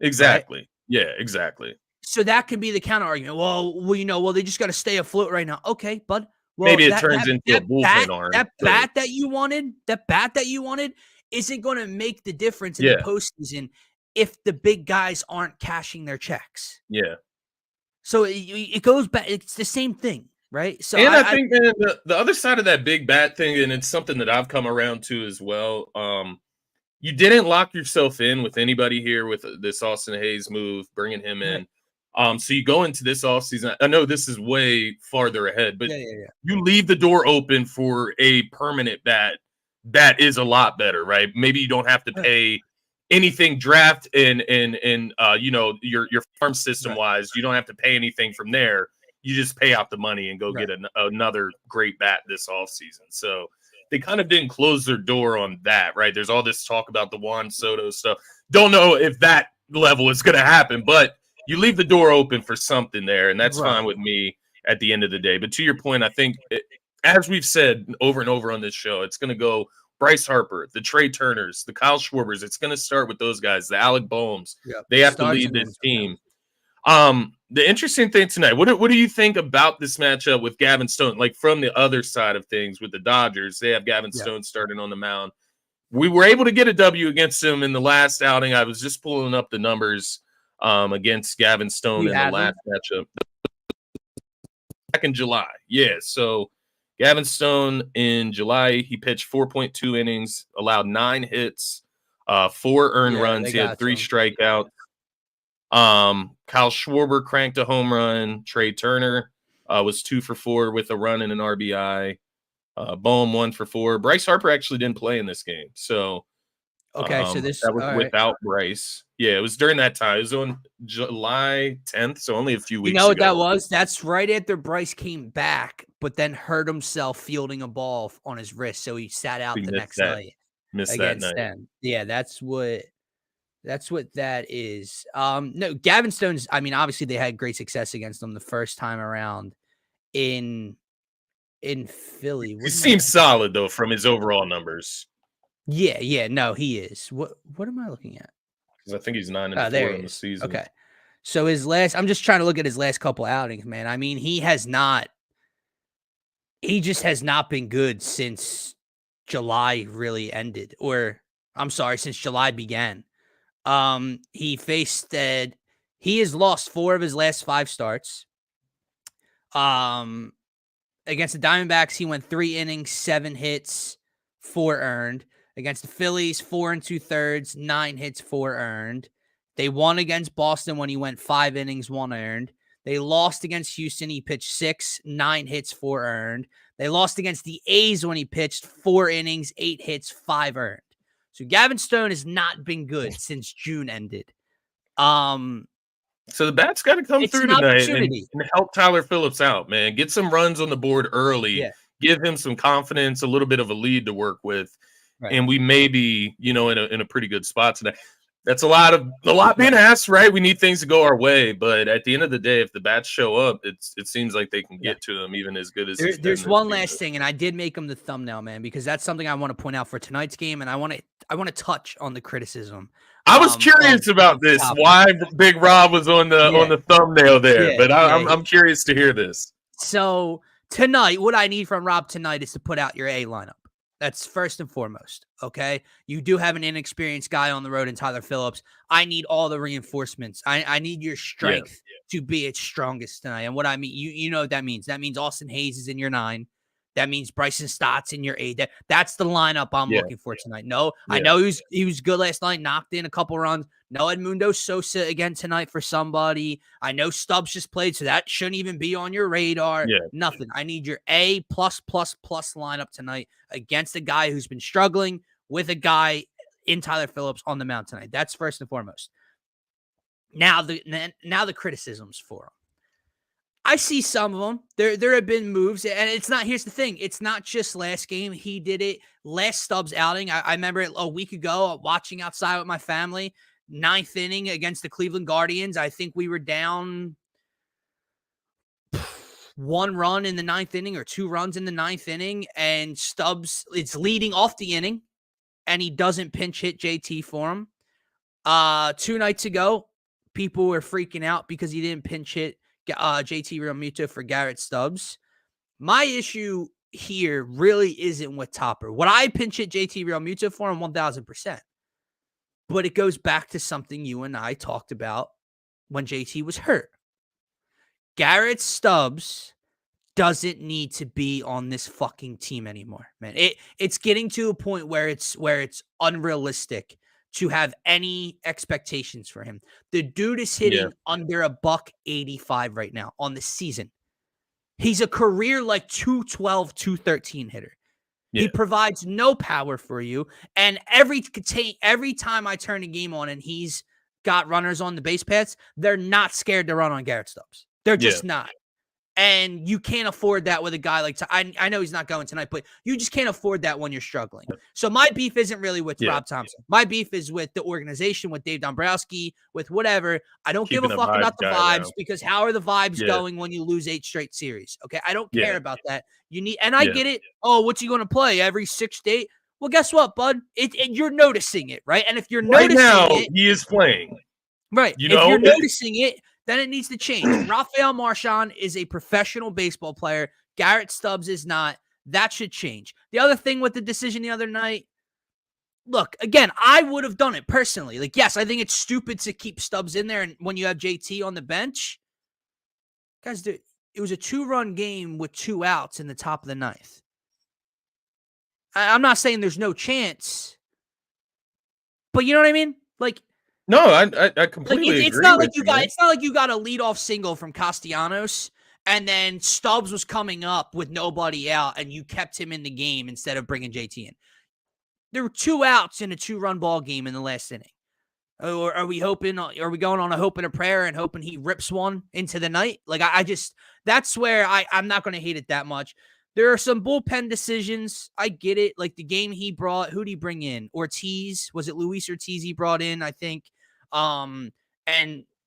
Exactly. Right? Yeah, exactly. So that can be the counter argument. Well, they just got to stay afloat right now. Okay, bud. Well, maybe it turns into a bullpen arm. That bat that you wanted isn't going to make the difference in the postseason if the big guys aren't cashing their checks. Yeah. So it goes back. It's the same thing. Right. So and I think man, the other side of that big bat thing, and it's something that I've come around to as well. You didn't lock yourself in with anybody here with this Austin Hayes move, bringing him in. So you go into this offseason. I know this is way farther ahead, but you leave the door open for a permanent bat that is a lot better, right? Maybe you don't have to pay anything draft and your farm system wise. You don't have to pay anything from there. You just pay out the money and go get another great bat this offseason. So they kind of didn't close their door on that, right? There's all this talk about the Juan Soto stuff. Don't know if that level is going to happen, but you leave the door open for something there, and that's fine with me at the end of the day. But to your point, I think, as we've said over and over on this show, it's going to go Bryce Harper, the Trey Turners, the Kyle Schwarbers. It's going to start with those guys, the Alec Boehms. They have to lead this team. The interesting thing tonight, what do you think about this matchup with Gavin Stone? Like from the other side of things with the Dodgers, they have Gavin Stone starting on the mound. We were able to get a W against him in the last outing. I was just pulling up the numbers against Gavin Stone in the last matchup back in July. Yeah, so Gavin Stone in July, he pitched 4.2 innings, allowed 9 hits, 4 earned runs. He had 3 strikeouts. Kyle Schwarber cranked a home run. Trey Turner was 2 for 4 with a run and an RBI. Boehm 1 for 4. Bryce Harper actually didn't play in this game. So so this that was without Bryce. Yeah, it was during that time. It was on July 10th, so only a few weeks ago. You know what that was? That's right after Bryce came back, but then hurt himself fielding a ball on his wrist, so he sat out the next night against them. Yeah, that's what that is. No, Gavin Stone's, I mean, obviously they had great success against them the first time around in Philly. He seems solid though from his overall numbers. Yeah, no, he is. What am I looking at? Because I think he's 9-4 in the season. Okay. So I'm just trying to look at his last couple outings, man. I mean, he just has not been good since July really ended, or I'm sorry, since July began. He has lost 4 of his last 5 starts. Against the Diamondbacks, he went 3 innings, 7 hits, 4 earned. Against the Phillies, 4 2/3, 9 hits, 4 earned. They won against Boston when he went 5 innings, 1 earned. They lost against Houston. He pitched 6, 9 hits, 4 earned. They lost against the A's when he pitched 4 innings, 8 hits, 5 earned. So Gavin Stone has not been good since June ended. So the bat's got to come through tonight and help Tyler Phillips out, man. Get some runs on the board early. give him some confidence, a little bit of a lead to work with, Right. and we may be, in a pretty good spot today. That's a lot being asked, right? We need things to go our way, but at the end of the day, if the bats show up, it seems like they can get to him even as good as he's been. There's one last thing, and I did make him the thumbnail, man, because that's something I want to point out for tonight's game, and I want to touch on the criticism. I was curious about this, why Big Rob was on the thumbnail there, but I'm curious to hear this. So tonight, what I need from Rob tonight is to put out your A lineup. That's first and foremost, okay? You do have an inexperienced guy on the road in Tyler Phillips. I need all the reinforcements. I need your strength to be its strongest tonight. And what I mean, you know what that means. That means Austin Hayes is in your 9. That means Bryson Stott's in your 8. That's the lineup I'm looking for tonight. I know he was good last night, knocked in a couple runs. No Edmundo Sosa again tonight for somebody. I know Stubbs just played, so that shouldn't even be on your radar. Nothing. I need your A+++ lineup tonight against a guy who's been struggling with a guy in Tyler Phillips on the mound tonight. That's first and foremost. Now the criticisms for him. I see some of them. There have been moves, and it's not. Here's the thing: it's not just last game. He did it last Stubbs outing. I remember it a week ago, watching outside with my family. 9th inning against the Cleveland Guardians. I think we were down 1 run in the 9th inning or 2 runs in the 9th inning, and Stubbs it's leading off the inning, and he doesn't pinch hit JT for him. 2 nights ago, people were freaking out because he didn't pinch hit JT Realmuto for Garrett Stubbs. My issue here really isn't with Topper. Would I pinch hit JT Realmuto for him? 1,000%. But it goes back to something you and I talked about when JT was hurt. Garrett Stubbs doesn't need to be on this fucking team anymore, man. It's getting to a point where it's unrealistic to have any expectations for him. The dude is hitting under $185 right now on the season. He's a career like 212, 213 hitter. He provides no power for you. And every time I turn a game on and he's got runners on the base paths, they're not scared to run on Garrett Stubbs. They're just not. And you can't afford that with a guy like I know he's not going tonight, but you just can't afford that when you're struggling. So my beef isn't really with Rob Thompson. My beef is with the organization, with Dave Dombrowski, with whatever. I don't give a fuck about the vibes because how are the vibes going when you lose 8 straight series? Okay, I don't care about that. You need, and I get it. Oh, what's he going to play every 6 to 8? Well, guess what, bud? You're noticing it, right? And if you're noticing it, he is playing. Right. If you're noticing it, then it needs to change. Rafael Marchand is a professional baseball player. Garrett Stubbs is not. That should change. The other thing with the decision the other night, look, again, I would have done it personally. Like, yes, I think it's stupid to keep Stubbs in there and when you have JT on the bench. Guys, it was a 2-run game with 2 outs in the top of the 9th. I'm not saying there's no chance, but you know what I mean? Like, no, I completely it's agree. Not like you got. It's not like you got a leadoff single from Castellanos, and then Stubbs was coming up with nobody out, and you kept him in the game instead of bringing JT in. There were 2 outs in a 2-run ball game in the last inning. Or are we hoping? Are we going on a hope and a prayer and hoping he rips one into the night? Like I just that's where I'm not going to hate it that much. There are some bullpen decisions. I get it. Like the game he brought, who'd he bring in? Ortiz. Was it Luis Ortiz he brought in? I think. And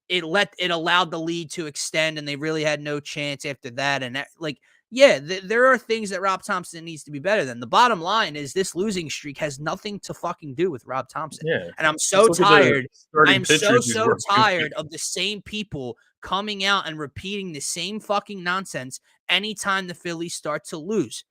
it allowed the lead to extend and they really had no chance after that. And there are things that Rob Thompson needs to be better than. The bottom line is this losing streak has nothing to fucking do with Rob Thompson. Yeah. And I'm so tired. I'm so tired of the same people coming out and repeating the same fucking nonsense anytime the Phillies start to lose.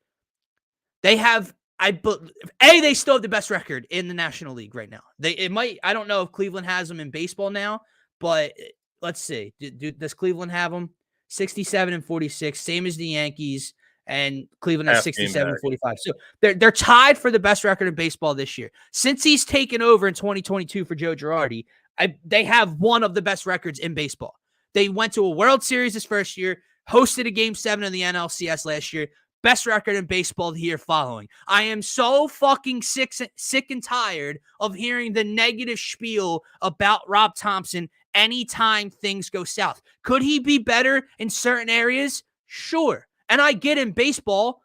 They have, they still have the best record in the National League right now. I don't know if Cleveland has them in baseball now, but let's see. Does Cleveland have them? 67-46, same as the Yankees, and Cleveland has 67-45. So they're tied for the best record in baseball this year. Since he's taken over in 2022 for Joe Girardi, they have one of the best records in baseball. They went to a World Series this first year, hosted a Game 7 of the NLCS last year. Best record in baseball the year following. I am so fucking sick and tired of hearing the negative spiel about Rob Thompson anytime things go south. Could he be better in certain areas? Sure. And I get in baseball,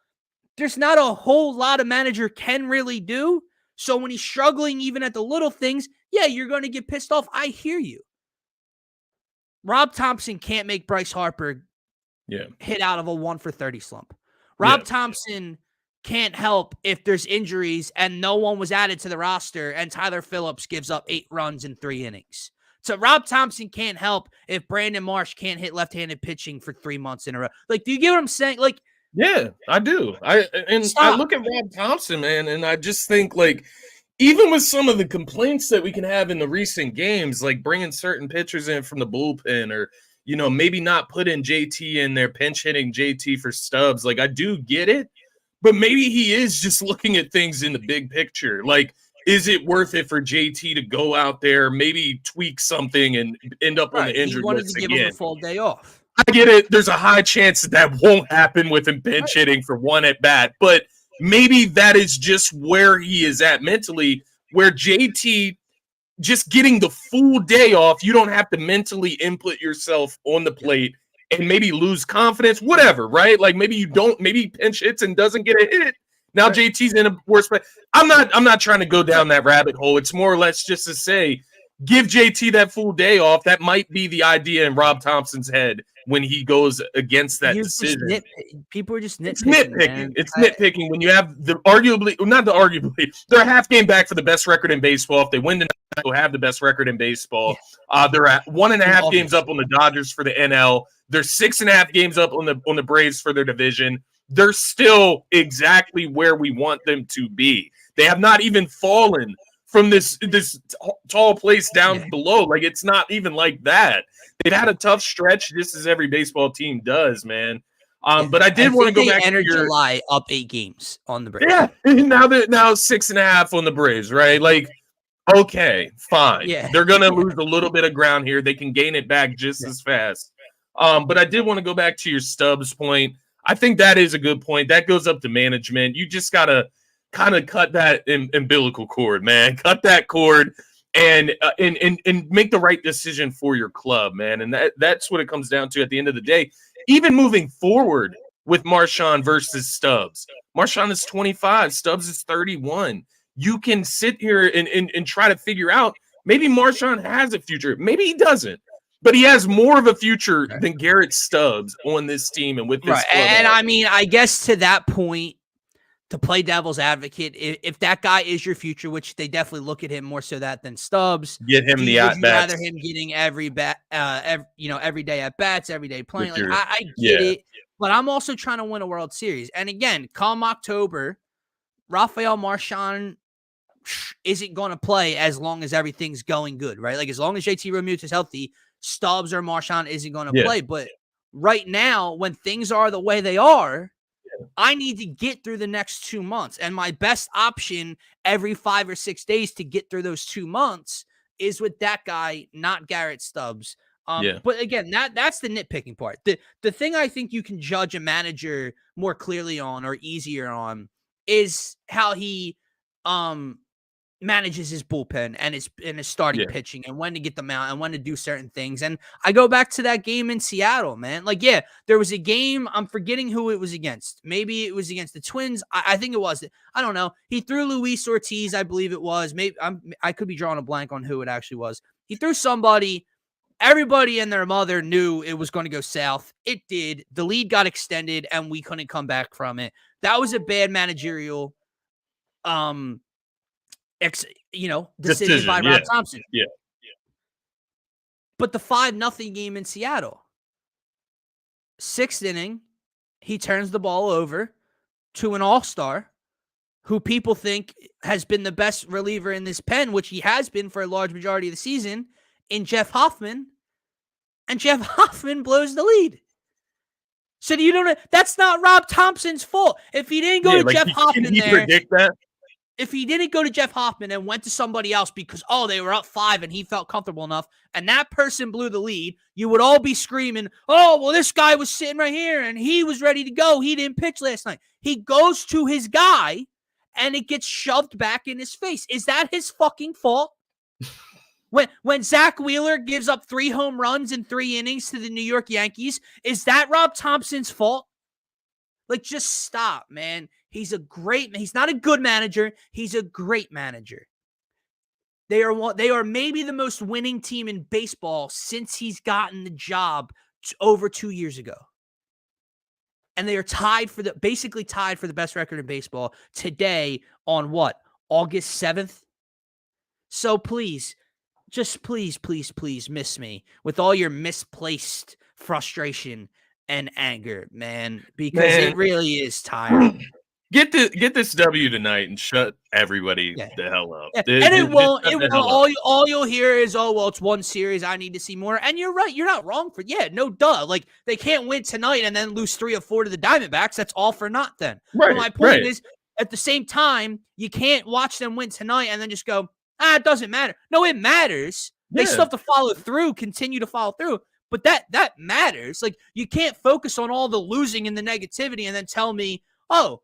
there's not a whole lot a manager can really do. So when he's struggling even at the little things, yeah, you're going to get pissed off. I hear you. Rob Thompson can't make Bryce Harper hit out of a 1-for-30 slump. Rob Thompson can't help if there's injuries and no one was added to the roster and Tyler Phillips gives up 8 runs in 3 innings. So Rob Thompson can't help if Brandon Marsh can't hit left-handed pitching for 3 months in a row. Like, do you get what I'm saying? Like, yeah, I do. I look at Rob Thompson, man, and I just think, like, even with some of the complaints that we can have in the recent games, like bringing certain pitchers in from the bullpen, or maybe not putting JT in there, pinch hitting JT for Stubbs. Like, I do get it, but maybe he is just looking at things in the big picture. Like, is it worth it for JT to go out there, maybe tweak something and end up on the injured list again? He wanted to give him a full day off. I get it. There's a high chance that won't happen with him pinch hitting for 1 at bat, but maybe that is just where he is at mentally, where JT just getting the full day off, you don't have to mentally input yourself on the plate and maybe lose confidence, whatever, right? Like maybe maybe pinch hits and doesn't get a hit. Now JT's in a worse place. I'm not trying to go down that rabbit hole. It's more or less just to say, give JT that full day off. That might be the idea in Rob Thompson's head when he goes against that decision. People are just nitpicking. It's nitpicking. It's nitpicking when you have they're a half game back for the best record in baseball. If they win tonight, they'll have the best record in baseball. They're at 1.5 games up on the Dodgers for the NL. They're 6.5 games up on the Braves for their division. They're still exactly where we want them to be. They have not even fallen from this tall place down below. Like, it's not even like that. They've had a tough stretch, just as every baseball team does, man. But I did want to go back to July up 8 games on the Braves. Yeah, now 6.5 on the Braves, right? Like, okay, fine. Yeah. They're gonna lose a little bit of ground here. They can gain it back just as fast. But I did want to go back to your Stubbs point. I think that is a good point. That goes up to management. You just gotta kind of cut that umbilical cord, man. Cut that cord and make the right decision for your club, man. And that's what it comes down to at the end of the day. Even moving forward with Marchand versus Stubbs. Marchand is 25. Stubbs is 31. You can sit here and try to figure out, maybe Marchand has a future. Maybe he doesn't. But he has more of a future than Garrett Stubbs on this team and with this club. And I mean, I guess to that point, to play devil's advocate, if that guy is your future, which they definitely look at him more so that than Stubbs, get him the at bats. Rather him getting every day at bats, every day playing. Like, I get it, but I'm also trying to win a World Series. And again, come October, Rafael Marchand isn't going to play as long as everything's going good, right? Like, as long as JT Realmuto is healthy, Stubbs or Marchand isn't going to play. But right now, when things are the way they are, I need to get through the next 2 months. And my best option every 5 or 6 days to get through those 2 months is with that guy, not Garrett Stubbs. But again, that's the nitpicking part. The thing I think you can judge a manager more clearly on or easier on is how he manages his bullpen and his starting pitching and when to get them out and when to do certain things. And I go back to that game in Seattle, man. Like, there was a game. I'm forgetting who it was against. Maybe it was against the Twins. I think it was. I don't know. He threw Luis Ortiz, I believe it was. Maybe I could be drawing a blank on who it actually was. He threw somebody. Everybody and their mother knew it was going to go south. It did. The lead got extended and we couldn't come back from it. That was a bad managerial decision by Rob Thompson. Yeah. But the 5-0 game in Seattle, 6th inning, he turns the ball over to an all-star who people think has been the best reliever in this pen, which he has been for a large majority of the season, in Jeff Hoffman, and Jeff Hoffman blows the lead. So you don't know, that's not Rob Thompson's fault. If he didn't go to Jeff Hoffman can he predict that? If he didn't go to Jeff Hoffman and went to somebody else because, they were up 5 and he felt comfortable enough, and that person blew the lead, you would all be screaming, this guy was sitting right here and he was ready to go. He didn't pitch last night. He goes to his guy and it gets shoved back in his face. Is that his fucking fault? When Zach Wheeler gives up 3 home runs in 3 innings to the New York Yankees, is that Rob Thompson's fault? Like, just stop, man. He's not a good manager. He's a great manager. They are maybe the most winning team in baseball since he's gotten the job over 2 years ago. And they are basically tied for the best record in baseball today on what? August 7th? So please, just please miss me with all your misplaced frustration and anger, man, because it really is tiring. Get this W tonight and shut everybody the hell up. Yeah. And it won't. All you'll hear is, "Oh well, it's one series. I need to see more." And you're right. You're not wrong for no duh. Like they can't win tonight and then lose 3 or 4 to the Diamondbacks. That's all for naught. Then. Right. But my point is, at the same time, you can't watch them win tonight and then just go, it doesn't matter. No, it matters. They still have to follow through, continue to follow through. But that matters. Like you can't focus on all the losing and the negativity and then tell me, oh,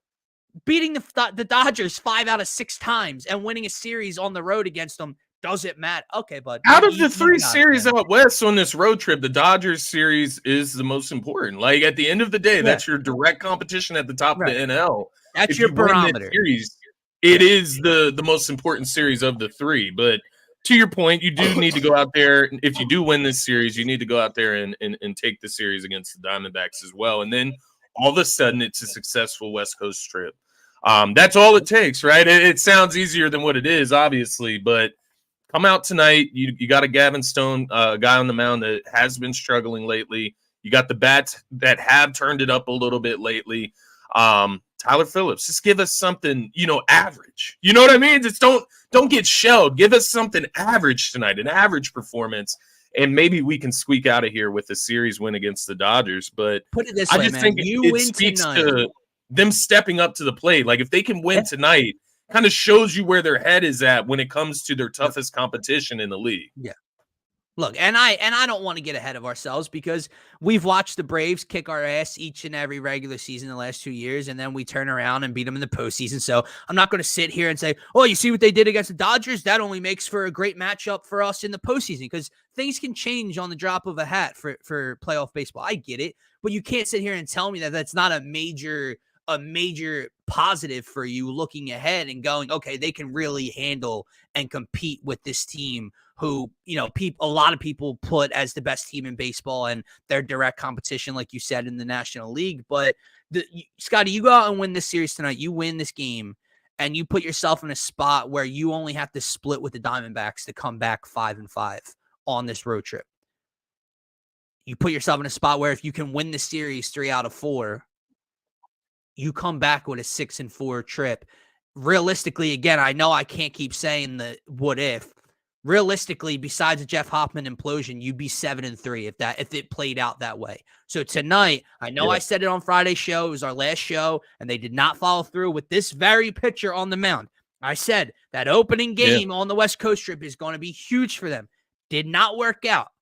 beating the Dodgers 5 out of 6 times and winning a series on the road against them doesn't matter. Okay, bud. Out of the 3 series out west on this road trip, the Dodgers series is the most important. Like at the end of the day, that's your direct competition at the top of the NL. That's your barometer. Series, it is the most important series of the 3. But to your point, you do need to go out there. If you do win this series, you need to go out there and take the series against the Diamondbacks as well. And then all of a sudden, it's a successful West Coast trip. That's all it takes, right? It sounds easier than what it is, obviously, but come out tonight. You got a Gavin Stone, guy on the mound that has been struggling lately. You got the bats that have turned it up a little bit lately. Tyler Phillips, just give us something, average. You know what I mean? Just don't get shelled. Give us something average tonight, an average performance, and maybe we can squeak out of here with a series win against the Dodgers. But put it this way, man. Think it speaks to them stepping up to the plate. Like if they can win tonight, kind of shows you where their head is at when it comes to their toughest competition in the league. Yeah. Look, and I don't want to get ahead of ourselves because we've watched the Braves kick our ass each and every regular season the last 2 years, and then we turn around and beat them in the postseason. So I'm not going to sit here and say, "Oh, you see what they did against the Dodgers? That only makes for a great matchup for us in the postseason," because things can change on the drop of a hat for playoff baseball. I get it, but you can't sit here and tell me that that's not a major positive for you looking ahead and going, okay, they can really handle and compete with this team who, a lot of people put as the best team in baseball and their direct competition, like you said, in the National League. But Scotty, you go out and win this series tonight, you win this game, and you put yourself in a spot where you only have to split with the Diamondbacks to come back 5-5 on this road trip. You put yourself in a spot where if you can win the series 3 out of 4, you come back with a 6-4 trip. Realistically, again, I know I can't keep saying the what if. Realistically, besides the Jeff Hoffman implosion, you'd be 7-3 if it played out that way. So tonight, I know I said it on Friday's show. It was our last show, and they did not follow through with this very pitcher on the mound. I said that opening game on the West Coast trip is going to be huge for them. Did not work out.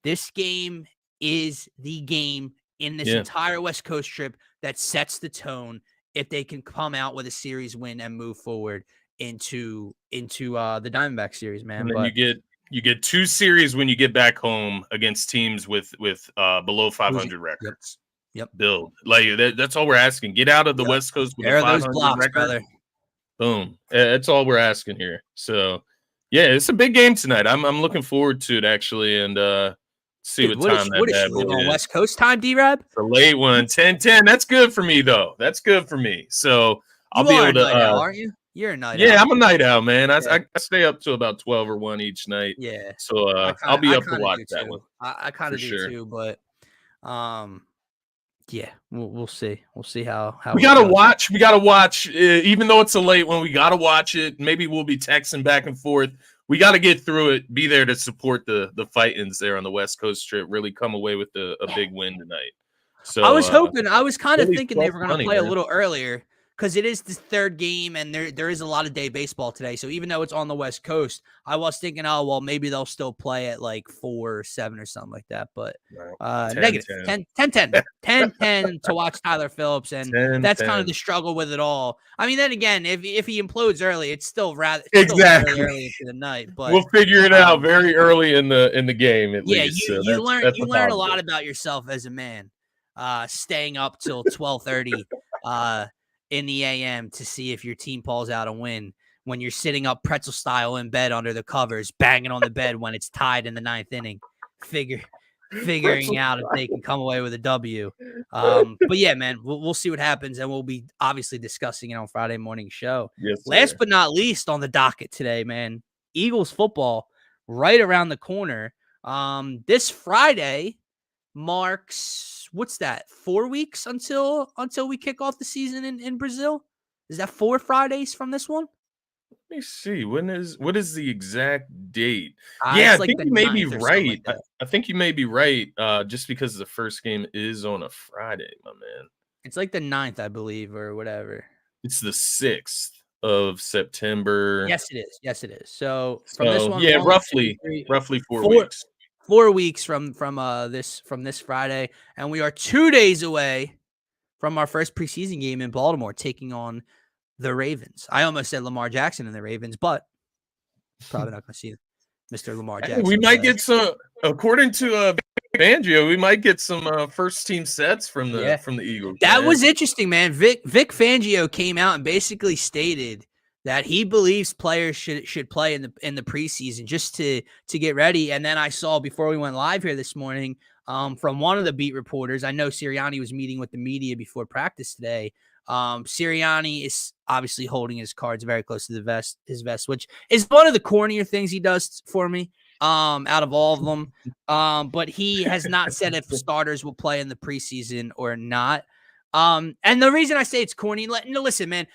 This game is the game in this entire West Coast trip that sets the tone if they can come out with a series win and move forward into the Diamondback series, man. And then you get 2 series when you get back home against teams with below 500 records. Yep. Build like that's all we're asking. Get out of the West Coast with a 500 record. Brother. Boom. That's all we're asking here. So yeah, it's a big game tonight. I'm looking forward to it actually, and see what time what is she on West Coast time, D-Rab? It's a late one, 10:10. That's good for me, though. That's good for me. So I'll be able to. Night owl, aren't you? You're a night owl. Yeah, I'm a night owl, man. I stay up till about 12 or 1 each night. Yeah. So I'll be up to watch that one. I kind of do too, but yeah, we'll see. We'll see how we gotta watch. We gotta watch, even though it's a late one. We gotta watch it. Maybe we'll be texting back and forth. We got to get through it, be there to support the Fightins there on the West Coast trip, really come away with a big win tonight. So I was hoping, I was kind of thinking they were going to play a little earlier because it is the 3rd game and there is a lot of day baseball today. So even though it's on the West Coast, I was thinking, oh, well, maybe they'll still play at like 4 or 7 or something like that. But negative 10-10 to watch Tyler Phillips. And that's kind of the struggle with it all. I mean, then again, if he implodes early, it's still very early into the night. But we'll figure it out very early in the game at least. Yeah, you learn a lot about yourself as a man. Staying up till 12:30 in the AM to see if your team pulls out a win when you're sitting up pretzel style in bed under the covers, banging on the bed when it's tied in the 9th inning, figuring out if they can come away with a W. But yeah, man, we'll see what happens, and we'll be obviously discussing it on Friday morning show. Yes, Last but not least on the docket today, man, Eagles football right around the corner. This Friday marks, what's that, 4 weeks until we kick off the season in Brazil? Is that 4 Fridays from this one? Let me see. What is the exact date? Yeah, I think you may be right. Like I think you may be right. Just because the first game is on a Friday, my man. It's like the 9th, I believe, or whatever. It's the 6th of September. Yes, it is. Yes, it is. So from this one, yeah, roughly 4 weeks. 4 weeks from this Friday, and we are 2 days away from our first preseason game in Baltimore, taking on the Ravens. I almost said Lamar Jackson and the Ravens, but probably not going to see Mr. Lamar Jackson. We might get some, according to Fangio, we might get some first team sets from the Eagles. That was interesting, man. Vic Fangio came out and basically stated that he believes players should play in the preseason just to get ready. And then I saw, before we went live here this morning, from one of the beat reporters, I know Sirianni was meeting with the media before practice today. Sirianni is obviously holding his cards very close to his vest, which is one of the cornier things he does for me, out of all of them. But he has not said if starters will play in the preseason or not. And the reason I say it's corny, listen, man,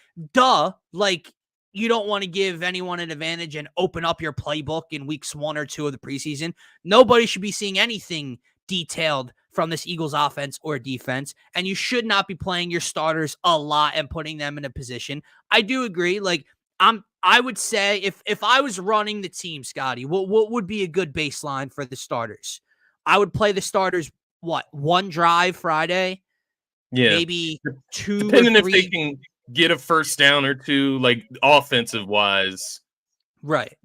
like, you don't want to give anyone an advantage and open up your playbook in weeks 1 or 2 of the preseason. Nobody should be seeing anything detailed from this Eagles offense or defense, and you should not be playing your starters a lot and putting them in a position. I do agree. Like, I would say if I was running the team, Scotty, what would be a good baseline for the starters? I would play the starters, one drive Friday? Yeah. Maybe 2 depending or 3. If they can get a first down or 2, like offensive wise. Right.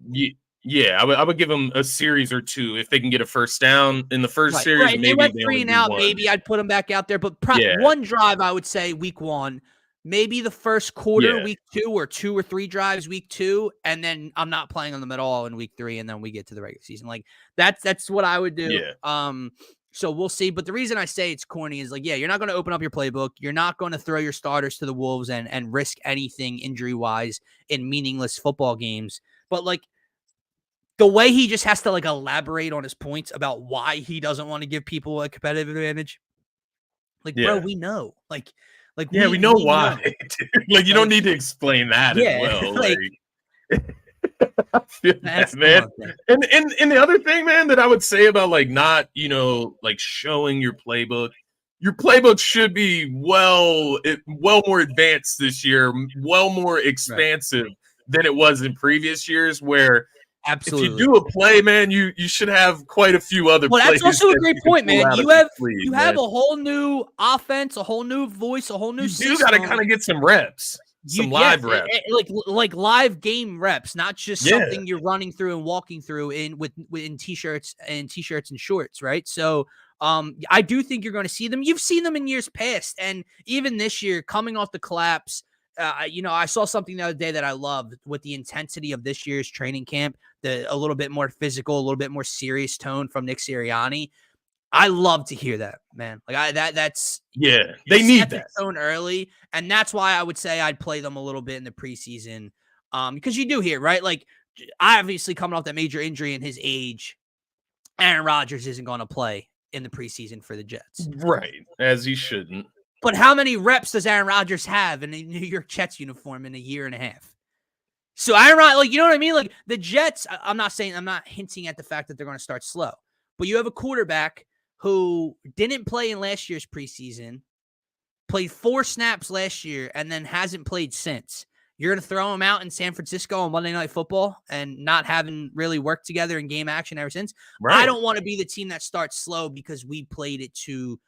Yeah, I would give them a series or 2 if they can get a first down in the first series. Right. Maybe they went 3 and out. 1. Maybe I'd put them back out there. But one drive, I would say week 1, maybe the first quarter, week 2, or 2 or 3 drives week 2, and then I'm not playing on them at all in week 3, and then we get to the regular season. Like, that's what I would do. Yeah. So we'll see. But the reason I say it's corny is, like, you're not going to open up your playbook. You're not going to throw your starters to the wolves and risk anything injury wise in meaningless football games. But, like, the way he just has to, like, elaborate on his points about why he doesn't want to give people a competitive advantage. Like, bro, we know. Like, we know why. Like, you don't need to explain that as well. I feel that, man. And the other thing, man, that I would say about, like, not, like, showing your playbook should be well more advanced this year, well more expansive than it was in previous years, where absolutely, if you do a play, man, you should have quite a few other plays. That's also a great point, man. You have a whole new offense, a whole new voice, a whole new system. You got to kind of get some reps. Some live reps, like live game reps, not just something you're running through and walking through in t-shirts and shorts, right? So I do think you're going to see them. You've seen them in years past, and even this year, coming off the collapse. I saw something the other day that I loved with the intensity of this year's training camp, a little bit more physical, a little bit more serious tone from Nick Sirianni. I love to hear that, man. Like, that's they need that tone early, and that's why I would say I'd play them a little bit in the preseason, because you do hear, right? Like, obviously coming off that major injury in his age, Aaron Rodgers isn't going to play in the preseason for the Jets, right? As he shouldn't. But how many reps does Aaron Rodgers have in a New York Jets uniform in a year and a half? So Aaron Rodgers, like, you know what I mean? Like, the Jets, I'm not hinting at the fact that they're going to start slow, but you have a quarterback who didn't play in last year's preseason, played 4 snaps last year, and then hasn't played since. You're going to throw him out in San Francisco on Monday Night Football and not having really worked together in game action ever since. Right. I don't want to be the team that starts slow because we played it too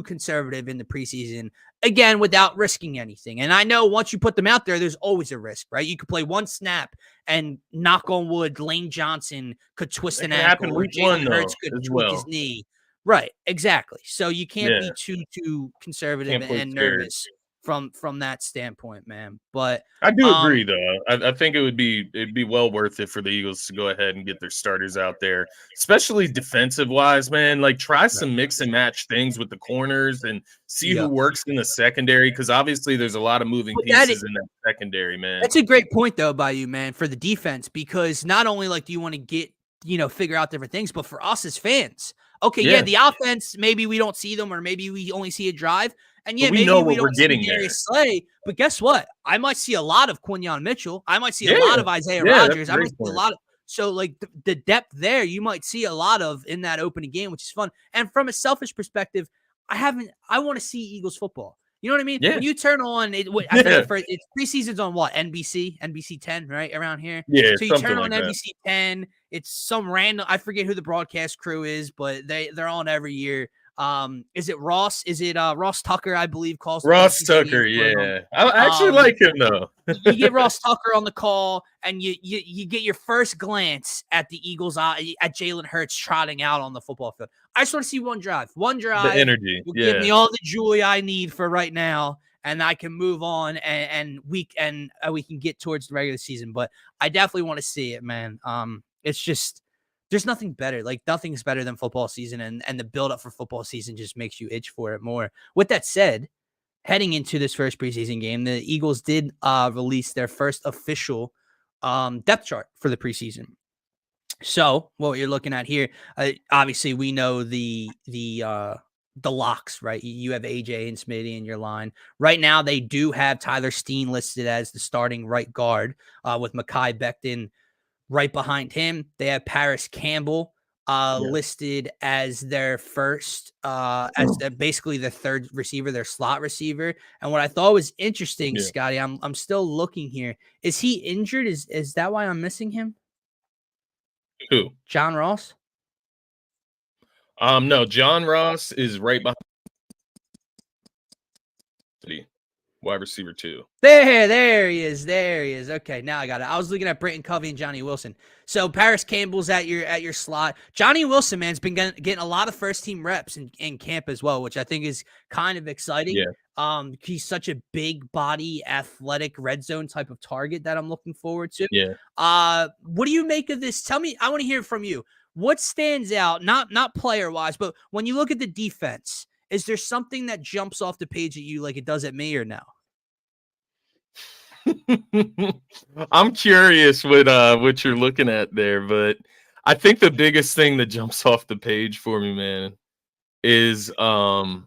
conservative in the preseason, again, without risking anything. And I know once you put them out there, there's always a risk, right? You could play 1 snap and, knock on wood, Lane Johnson could twist an ankle, or Jalen Hurts could tweak his knee. Right, exactly. So you can't be too conservative and nervous from that standpoint, man. But I do agree, though. I think it'd be well worth it for the Eagles to go ahead and get their starters out there, especially defensive wise, man. Like try some mix and match things with the corners and see who yeah, works in the secondary, because obviously there's a lot of moving but pieces in that secondary, man. that's a great point though by you, man, for the defense, because not only like do you want to get, figure out different things, but for us as fans, okay, yeah, the offense, maybe we don't see them, or maybe we only see a drive. And yeah, but we maybe know we what we're don't see getting there. Darius Slay, but guess what? I might see a lot of Quinyon Mitchell. I might see a lot of Isaiah Rodgers. I might see a lot of so like the depth there, you might see a lot of in that opening game, which is fun. And from a selfish perspective, I want to see Eagles football. You know what I mean? Yeah. When you turn on it, I think it's preseason's on what? NBC 10, right? Around here. Yeah. So you turn on NBC 10, it's some random, I forget who the broadcast crew is, but they're on every year. Is it Ross? Is it Ross Tucker? I believe calls Ross Tucker. Yeah, I actually like him though. You get Ross Tucker on the call, and you get your first glance at the Eagles at Jalen Hurts trotting out on the football field. I just want to see one drive. The energy. Will give me all the joy I need for right now, and I can move on and we can get towards the regular season. But I definitely want to see it, man. It's just. There's nothing better. Like nothing's better than football season, and the build up for football season just makes you itch for it more. With that said, heading into this first preseason game, the Eagles did release their first official depth chart for the preseason. So what you're looking at here, obviously we know the locks, right? You have AJ and Smitty in your line. Right now, they do have Tyler Steen listed as the starting right guard, with Mekhi Becton right behind him. They have Paris Campbell listed as their first, basically the third receiver, their slot receiver. And what I thought was interesting, Scotty, I'm still looking here. Is he injured? Is that why I'm missing him? Who? John Ross? No, John Ross is right behind wide receiver 2. There he is. Okay, now I got it. I was looking at Britton Covey and Johnny Wilson. So Paris Campbell's at your slot. Johnny Wilson, man's been getting a lot of first team reps in camp as well, which I think is kind of exciting. Yeah. He's such a big body, athletic red zone type of target that I'm looking forward to. Yeah. What do you make of this? Tell me. I want to hear from you. What stands out, not player wise, but when you look at the defense, is there something that jumps off the page at you like it does at me, or no? I'm curious what you're looking at there, but I think the biggest thing that jumps off the page for me, man, is Avonte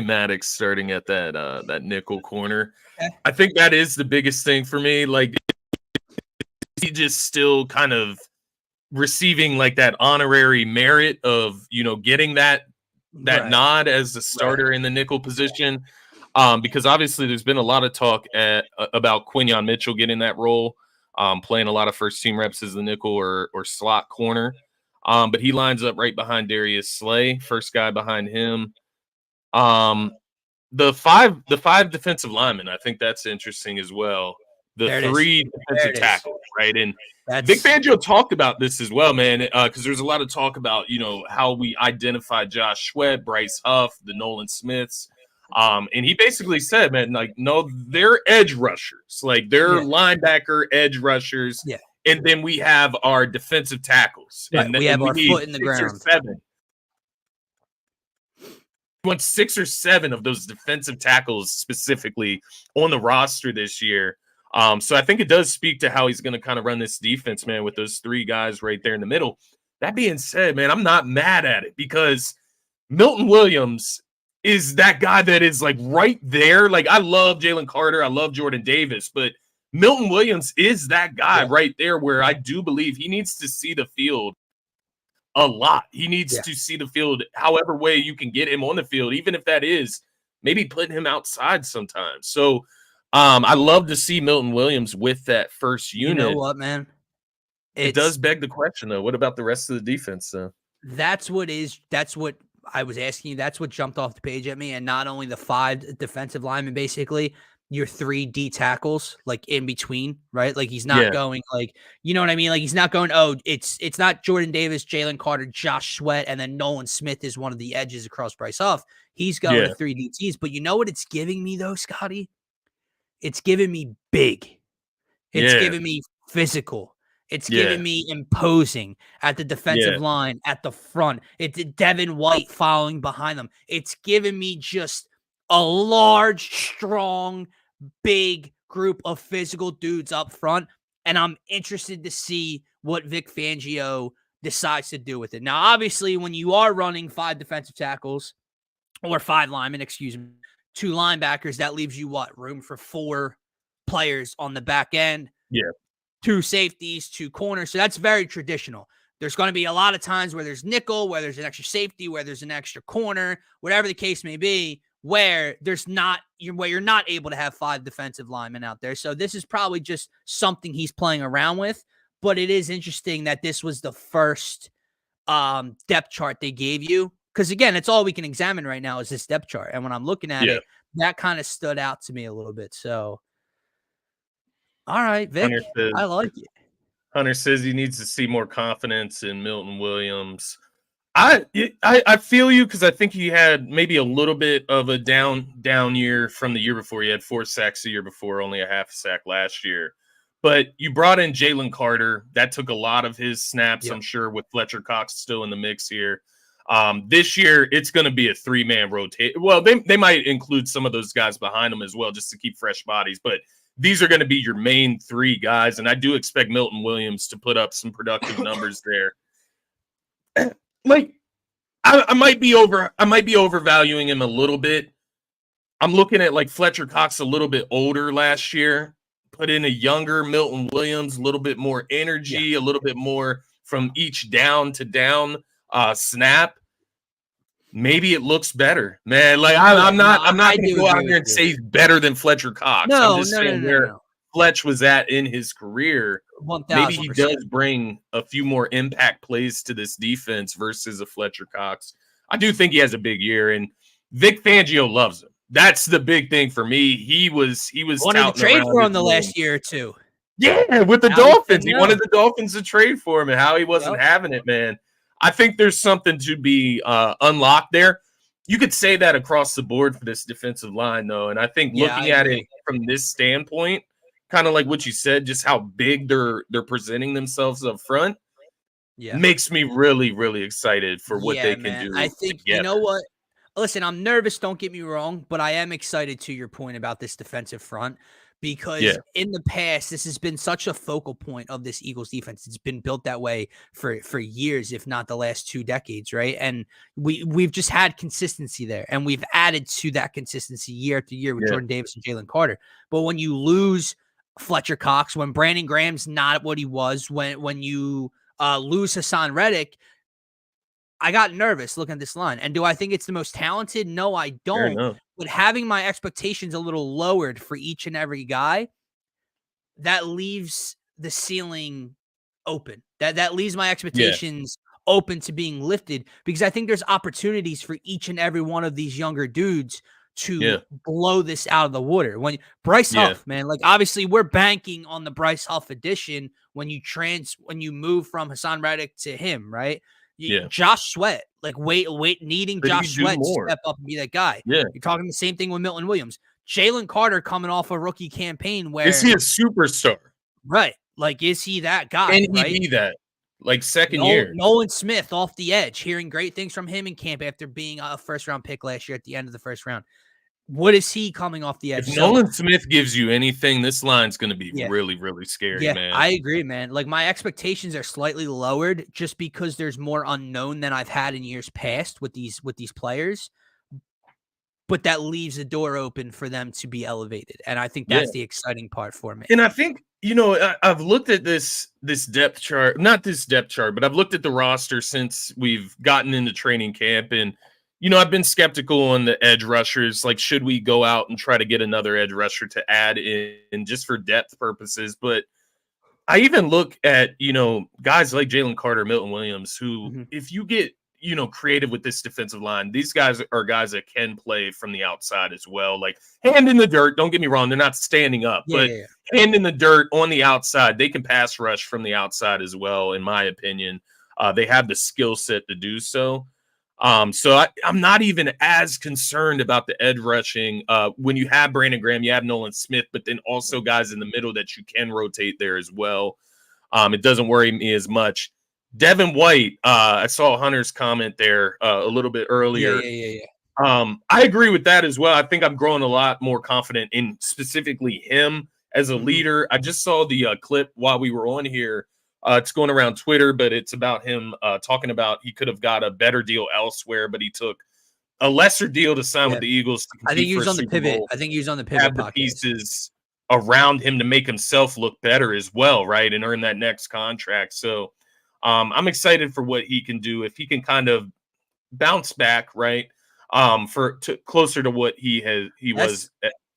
Maddox starting at that nickel corner. Okay. I think that is the biggest thing for me. Like he just still kind of receiving like that honorary merit of getting that nod as the starter in the nickel position. Because obviously there's been a lot of talk about Quinyon Mitchell getting that role, playing a lot of first team reps as the nickel or slot corner. But he lines up right behind Darius Slay, first guy behind him. The five defensive linemen, I think that's interesting as well. The 3 defensive tackles, right? And Vic Fangio talked about this as well, man, because there's a lot of talk about how we identify Josh Sweat, Bryce Huff, the Nolan Smiths. And he basically said, man, like, no, they're edge rushers. Like, they're linebacker edge rushers. Yeah. And then we have our defensive tackles. Right. And we have our foot in the ground. 7. We want 6 or 7 of those defensive tackles specifically on the roster this year. So I think it does speak to how he's going to kind of run this defense, man, with those 3 guys right there in the middle. That being said, man, I'm not mad at it because Milton Williams is that guy that is like right there. Like I love Jalen Carter. I love Jordan Davis, but Milton Williams is that guy right there where I do believe he needs to see the field a lot. He needs to see the field however way you can get him on the field, even if that is maybe putting him outside sometimes. So I love to see Milton Williams with that first unit. You know what, man? It does beg the question, though. What about the rest of the defense, though? That's what I was asking you. That's what jumped off the page at me. And not only the 5 defensive linemen, basically, your 3D tackles like in between, right? Like he's not Yeah. going like, you know what I mean? Like he's not going, oh, it's not Jordan Davis, Jalen Carter, Josh Sweat, and then Nolan Smith is one of the edges across Bryce Huff. He's going to Yeah. 3D Ts. But you know what it's giving me though, Scotty? It's giving me big. It's Yeah. giving me physical. It's Yeah. giving me imposing at the defensive Yeah. line, at the front. It's Devin White following behind them. It's giving me just a large, strong, big group of physical dudes up front. And I'm interested to see what Vic Fangio decides to do with it. Now, obviously, when you are running 5 defensive tackles or 5 linemen, 2 linebackers, that leaves you what? Room for 4 players on the back end. Yeah. 2 safeties, 2 corners. So that's very traditional. There's going to be a lot of times where there's nickel, where there's an extra safety, where there's an extra corner, whatever the case may be, where there's not, where you're not able to have 5 defensive linemen out there. So this is probably just something he's playing around with. But it is interesting that this was the first depth chart they gave you. Because again, it's all we can examine right now is this depth chart. And when I'm looking at it, that kind of stood out to me a little bit. So, all right, Vic, I like it. Hunter says he needs to see more confidence in Milton Williams. I feel you because I think he had maybe a little bit of a down year from the year before. He had 4 sacks the year before, only a half sack last year. But you brought in Jalen Carter. That took a lot of his snaps, I'm sure, with Fletcher Cox still in the mix here. This year, it's going to be a 3-man rotation. Well, they might include some of those guys behind them as well, just to keep fresh bodies. But these are going to be your main 3 guys, and I do expect Milton Williams to put up some productive numbers there. Like, I might be overvaluing him a little bit. I'm looking at like Fletcher Cox a little bit older last year. Put in a younger Milton Williams, a little bit more energy, a little bit more from each down to down snap. Maybe it looks better, man. Like I'm not going to go out here and say he's better than Fletcher Cox. I'm just saying where Fletch was at in his career. 1000%. Maybe he does bring a few more impact plays to this defense versus a Fletcher Cox. I do think he has a big year, and Vic Fangio loves him. That's the big thing for me. He was wanted to trade for him the last year or two. Yeah, with the Dolphins. He wanted the Dolphins to trade for him, and how he wasn't having it, man. I think there's something to be unlocked there. You could say that across the board for this defensive line, though. And I think looking at it from this standpoint, kind of like what you said, just how big they're presenting themselves up front, makes me really, really excited for what they can do. I think, you know what? Listen, I'm nervous, don't get me wrong, but I am excited to your point about this defensive front because in the past, this has been such a focal point of this Eagles defense. It's been built that way for years, if not the last 2 decades, right? And we've just had consistency there, and we've added to that consistency year after year with Jordan Davis and Jalen Carter. But when you lose Fletcher Cox, when Brandon Graham's not what he was, when you lose Hassan Reddick, I got nervous looking at this line. And do I think it's the most talented? No, I don't. But having my expectations a little lowered for each and every guy, that leaves the ceiling open. That leaves my expectations open to being lifted because I think there's opportunities for each and every one of these younger dudes to blow this out of the water. When Bryce Huff, man, like obviously we're banking on the Bryce Huff edition when you move from Hassan Reddick to him, right? Josh Sweat, like needing Josh Sweat to step up and be that guy. You're talking the same thing with Milton Williams. Jalen Carter coming off a rookie campaign where is he a superstar? Right. Like, is he that guy? Can he be that? Like second year. Nolan Smith off the edge, hearing great things from him in camp after being a first-round pick last year at the end of the first round. What is he coming off the edge? If Nolan Smith gives you anything, this line's going to be really, really scary, man. I agree, man. Like, my expectations are slightly lowered just because there's more unknown than I've had in years past with these players. But that leaves the door open for them to be elevated. And I think that's the exciting part for me. And I think, I've looked at this depth chart, not this depth chart, but I've looked at the roster since we've gotten into training camp. And, I've been skeptical on the edge rushers. Like, should we go out and try to get another edge rusher to add in just for depth purposes? But I even look at, guys like Jalen Carter, Milton Williams, who if you get creative with this defensive line. These guys are guys that can play from the outside as well. Like hand in the dirt. Don't get me wrong. They're not standing up, but hand in the dirt on the outside. They can pass rush from the outside as well, in my opinion. They have the skill set to do so. So I'm not even as concerned about the edge rushing. When you have Brandon Graham, you have Nolan Smith, but then also guys in the middle that you can rotate there as well. It doesn't worry me as much. Devin White, I saw Hunter's comment there a little bit earlier. Yeah. I agree with that as well. I think I'm growing a lot more confident in specifically him as a leader. I just saw the clip while we were on here. It's going around Twitter, but it's about him talking about he could have got a better deal elsewhere, but he took a lesser deal to sign with the Eagles. To I think he was on the pivot. Bowl, I think he was on the pivot. Have the pieces around him to make himself look better as well, right, and earn that next contract. So I'm excited for what he can do if he can kind of bounce back, right, closer to what he was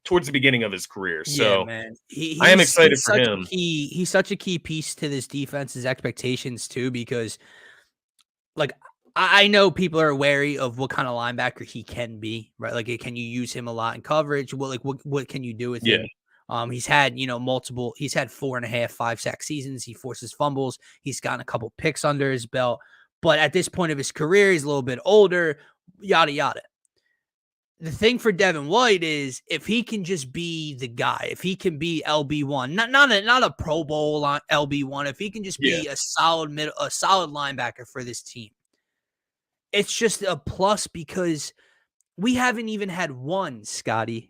towards the beginning of his career. So man. I am excited for him. He's such a key piece to this defense's expectations too, because like I know people are wary of what kind of linebacker he can be, right? Like, can you use him a lot in coverage? What can you do with him? He's had, he's had 4.5, 5 sack seasons. He forces fumbles. He's gotten a couple picks under his belt, but at this point of his career, he's a little bit older, yada, yada. The thing for Devin White is if he can just be the guy, if he can be LB1, not a Pro Bowl LB1, if he can just be a solid linebacker for this team, it's just a plus because we haven't even had one, Scotty.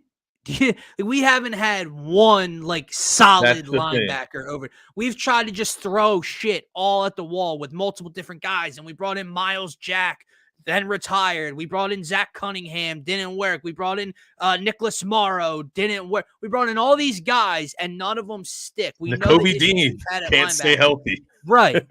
We haven't had one solid linebacker over. We've tried to just throw shit all at the wall with multiple different guys, and we brought in Miles Jack, then retired. We brought in Zach Cunningham, didn't work. We brought in Nicholas Morrow, didn't work. We brought in all these guys, and none of them stick. We know Kobe Dean can't stay healthy. Right.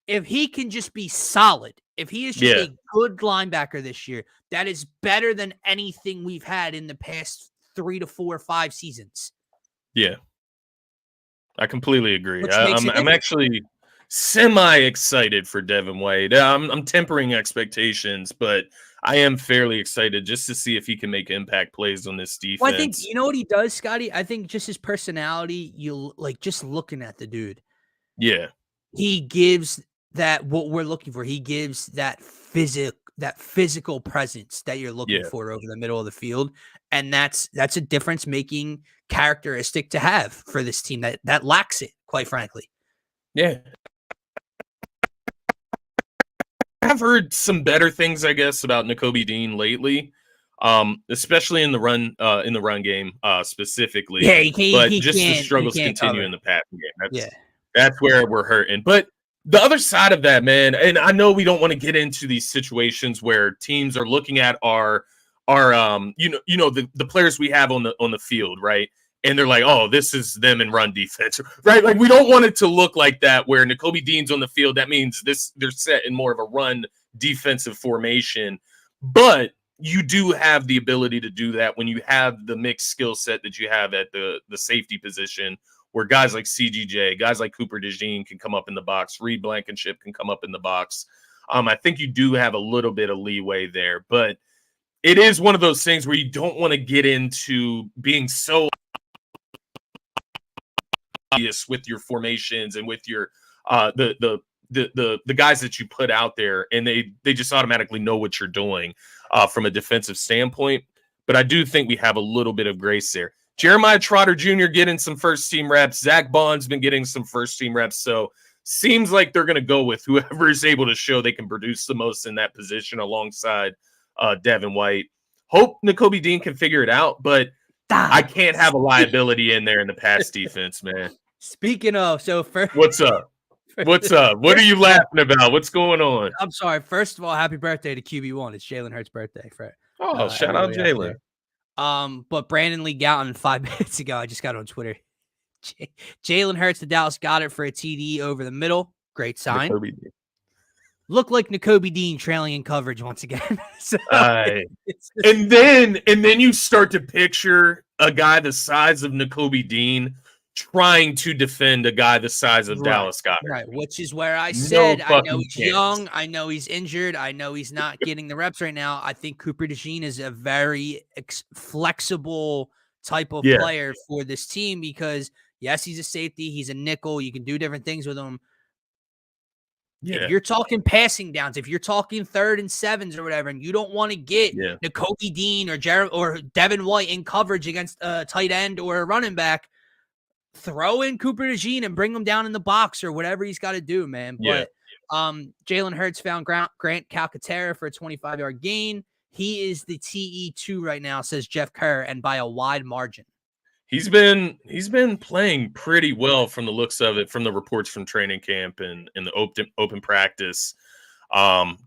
If he can just be solid, if he is just a good linebacker this year, that is better than anything we've had in the past 3 to 4 or 5 seasons. Yeah. I completely agree. I'm actually semi-excited for Devin White. I'm tempering expectations, but I am fairly excited just to see if he can make impact plays on this defense. Well, I think, you know what he does, Scotty? I think just his personality, just looking at the dude. Yeah. He gives that what we're looking for. He gives that physical presence that you're looking for over the middle of the field. And that's a difference-making characteristic to have for this team that lacks it, quite frankly. Yeah. I've heard some better things, I guess, about Nakobe Dean lately, especially in the run game specifically. Yeah, but the struggles continue in the passing game. That's where we're hurting. But the other side of that, man, and I know we don't want to get into these situations where teams are looking at our the players we have on the field, right? And they're like, oh, this is them in run defense, right? Like, we don't want it to look like that where Nakobe Dean's on the field. That means they're set in more of a run defensive formation. But you do have the ability to do that when you have the mixed skill set that you have at the safety position, where guys like CGJ, guys like Cooper DeJean can come up in the box. Reed Blankenship can come up in the box. I think you do have a little bit of leeway there. But it is one of those things where you don't want to get into being so obvious with your formations and with your the guys that you put out there, and they just automatically know what you're doing from a defensive standpoint. But I do think we have a little bit of grace there. Jeremiah Trotter Jr. getting some first team reps. Zach Bond's been getting some first team reps. So seems like they're going to go with whoever is able to show they can produce the most in that position alongside Devin White. Hope Nakobe Dean can figure it out, but I can't have a liability in there in the pass defense, man. Speaking of, what's up? What's up? What are you laughing about? What's going on? I'm sorry. First of all, happy birthday to QB1. It's Jalen Hurts' birthday. Shout out Jalen. But Brandon Lee Gouton 5 minutes ago, I just got on Twitter. Jalen Hurts, the Dallas Goddard for a TD over the middle. Great sign. Look like Nakobe Dean trailing in coverage once again. And then you start to picture a guy the size of Nakobe Dean trying to defend a guy the size of Right, Dallas Goedert. right, which is where I No said, I know fucking he's chance. young, I know he's injured, I know he's not getting the reps right now. I think Cooper DeJean is a very flexible type of Yeah, player for this team because, yes, he's a safety, he's a nickel, you can do different things with him. If yeah, you're talking passing downs, if you're talking 3rd and 7s or whatever, and you don't want to get yeah, Nakobe Dean or Devin White in coverage against a tight end or a running back, throw in Cooper DeJean and bring him down in the box or whatever he's got to do, man. yeah. But Jalen Hurts found Grant Calcaterra for a 25-yard gain. He is the TE2 right now, says Jeff Kerr, and by a wide margin. He's been playing pretty well from the looks of it, from the reports from training camp and in the open practice.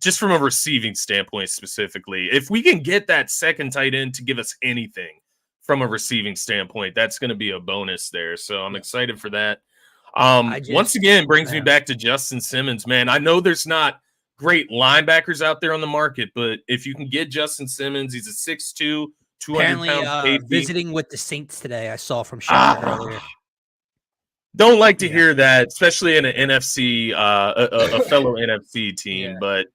Just from a receiving standpoint specifically, if we can get that second tight end to give us anything from a receiving standpoint, that's going to be a bonus there. So I'm excited for that. Once again, brings me back to Justin Simmons, man. I know there's not great linebackers out there on the market, but if you can get Justin Simmons, he's a 6'2", 200-pound safety. Visiting with the Saints today, I saw from Schefter earlier. Don't like to hear that, especially in an NFC, a fellow NFC team. Yeah. But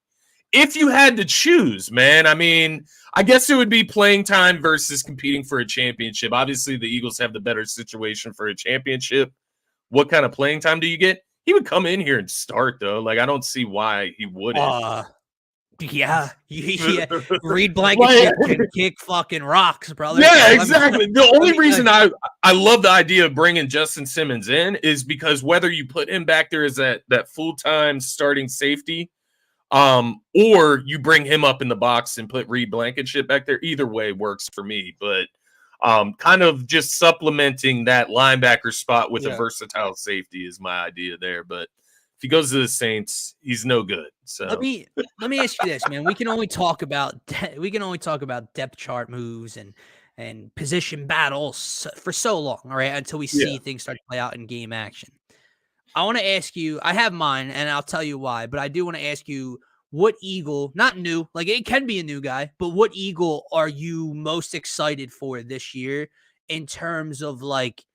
if you had to choose, man, I mean, I guess it would be playing time versus competing for a championship. Obviously, the Eagles have the better situation for a championship. What kind of playing time do you get? He would come in here and start, though. Like, I don't see why he wouldn't. Yeah. Reed Blankenship can kick fucking rocks, brother. Yeah, exactly. The only reason I love the idea of bringing Justin Simmons in is because whether you put him back there as that full-time starting safety, or you bring him up in the box and put Reed Blankenship back there, either way works for me. But kind of just supplementing that linebacker spot with a versatile safety is my idea there. But if he goes to the Saints, he's no good. So let me ask you this, man. We can only talk about depth chart moves and position battles for so long, all right, until we see things start to play out in game action. I want to ask you, I have mine, and I'll tell you why, but I do want to ask you, what Eagle, not new, like it can be a new guy, but what Eagle are you most excited for this year in terms of like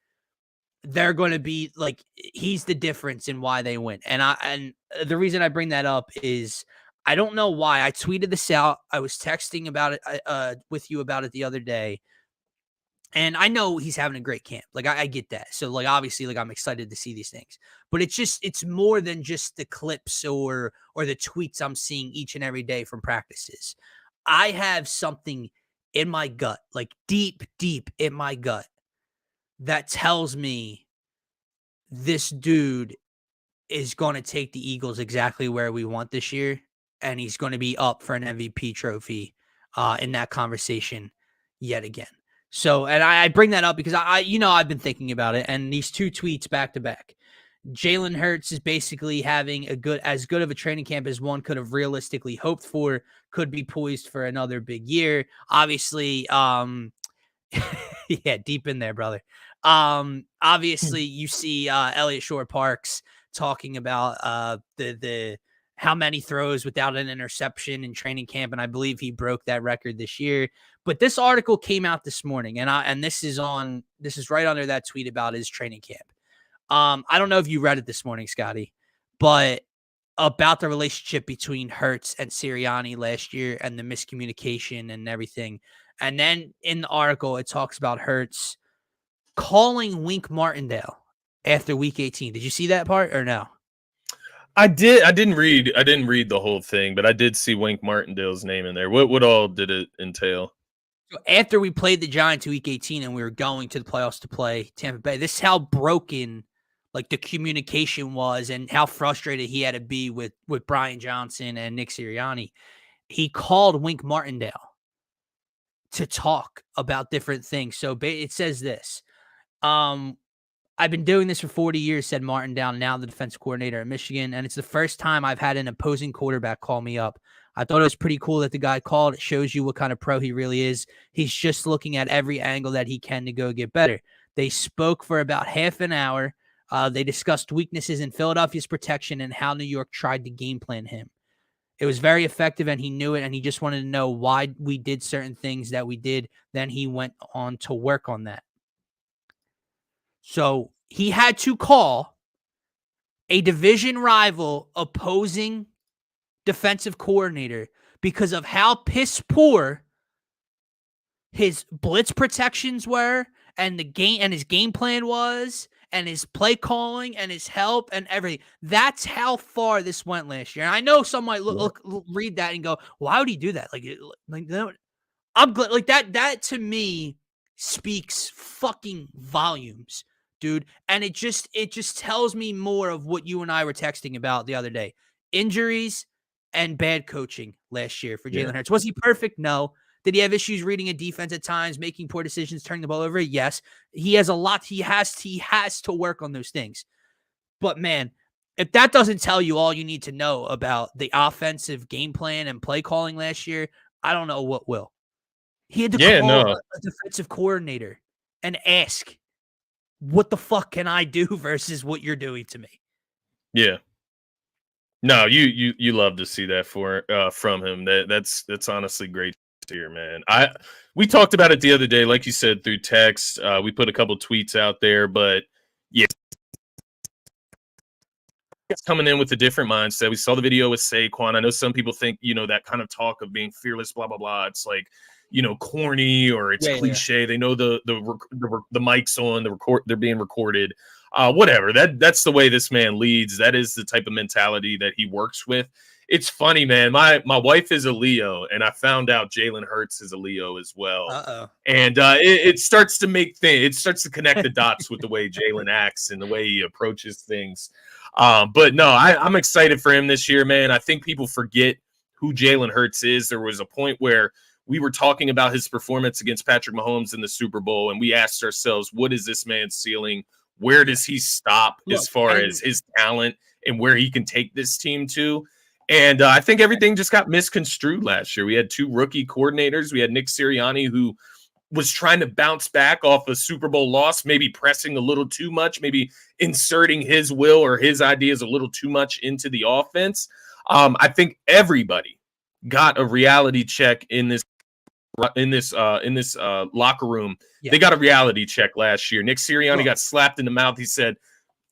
they're going to be like he's the difference in why they win. And the reason I bring that up is I don't know why. I tweeted this out. I was texting about it with you about it the other day. And I know he's having a great camp. Like I get that. So like obviously like I'm excited to see these things. But it's more than just the clips or the tweets I'm seeing each and every day from practices. I have something in my gut, like deep in my gut, that tells me this dude is going to take the Eagles exactly where we want this year, and he's going to be up for an MVP trophy in that conversation yet again. So, and I bring that up because I've been thinking about it, and these two tweets back to back. Jalen Hurts is basically having as good of a training camp as one could have realistically hoped for, could be poised for another big year. Obviously, yeah, deep in there, brother. Obviously you see Elliott Shore Parks talking about the how many throws without an interception in training camp, and I believe he broke that record this year. But this article came out this morning, and this is right under that tweet about his training camp. I don't know if you read it this morning, Scotty, but about the relationship between Hurts and Sirianni last year and the miscommunication and everything. And then in the article, it talks about Hurts calling Wink Martindale after week 18. Did you see that part or no? I didn't read the whole thing, but I did see Wink Martindale's name in there. What all did it entail? So after we played the Giants week 18 and we were going to the playoffs to play Tampa Bay, this is how broken like the communication was and how frustrated he had to be with Brian Johnson and Nick Sirianni. He called Wink Martindale to talk about different things. So it says this. I've been doing this for 40 years, said Martindale, now the defensive coordinator at Michigan, and it's the first time I've had an opposing quarterback call me up. I thought it was pretty cool that the guy called. It shows you what kind of pro he really is. He's just looking at every angle that he can to go get better. They spoke for about half an hour. They discussed weaknesses in Philadelphia's protection and how New York tried to game plan him. It was very effective, and he knew it, and he just wanted to know why we did certain things that we did. Then he went on to work on that. So he had to call a division rival opposing defensive coordinator because of how piss poor his blitz protections were and his game plan was and his play calling and his help and everything. That's how far this went last year. And I know some might read that and go, why would he do that? I'm glad, like that to me speaks fucking volumes, dude. And it just tells me more of what you and I were texting about the other day. Injuries and bad coaching last year for Jalen Hurts. Was he perfect? No. Did he have issues reading a defense at times, making poor decisions, turning the ball over? Yes. He has a lot. He has to work on those things. But man, if that doesn't tell you all you need to know about the offensive game plan and play calling last year, I don't know what will. He had to call a defensive coordinator and ask, what the fuck can I do versus what you're doing to me? Yeah. No, you love to see that from him. That's honestly great to hear, man. We talked about it the other day, like you said, through text. We put a couple tweets out there, but yeah, it's coming in with a different mindset. We saw the video with Saquon. I know some people think, that kind of talk of being fearless, blah blah blah. It's like, corny or it's cliche. Yeah. They know the mic's on, they're being recorded. Whatever. That's the way this man leads. That is the type of mentality that he works with. It's funny, man. My wife is a Leo, and I found out Jalen Hurts is a Leo as well. Uh-oh. And it starts to make things. It starts to connect the dots with the way Jalen acts and the way he approaches things. But no, I'm excited for him this year, man. I think people forget who Jalen Hurts is. There was a point where we were talking about his performance against Patrick Mahomes in the Super Bowl, and we asked ourselves, what is this man's ceiling? Where does he stop as far as his talent and where he can take this team to? And I think everything just got misconstrued last year. We had two rookie coordinators. We had Nick Sirianni, who was trying to bounce back off a Super Bowl loss, maybe pressing a little too much, maybe inserting his will or his ideas a little too much into the offense. I think everybody got a reality check in this locker room. Yeah. They got a reality check last year. Nick Sirianni got slapped in the mouth. He said,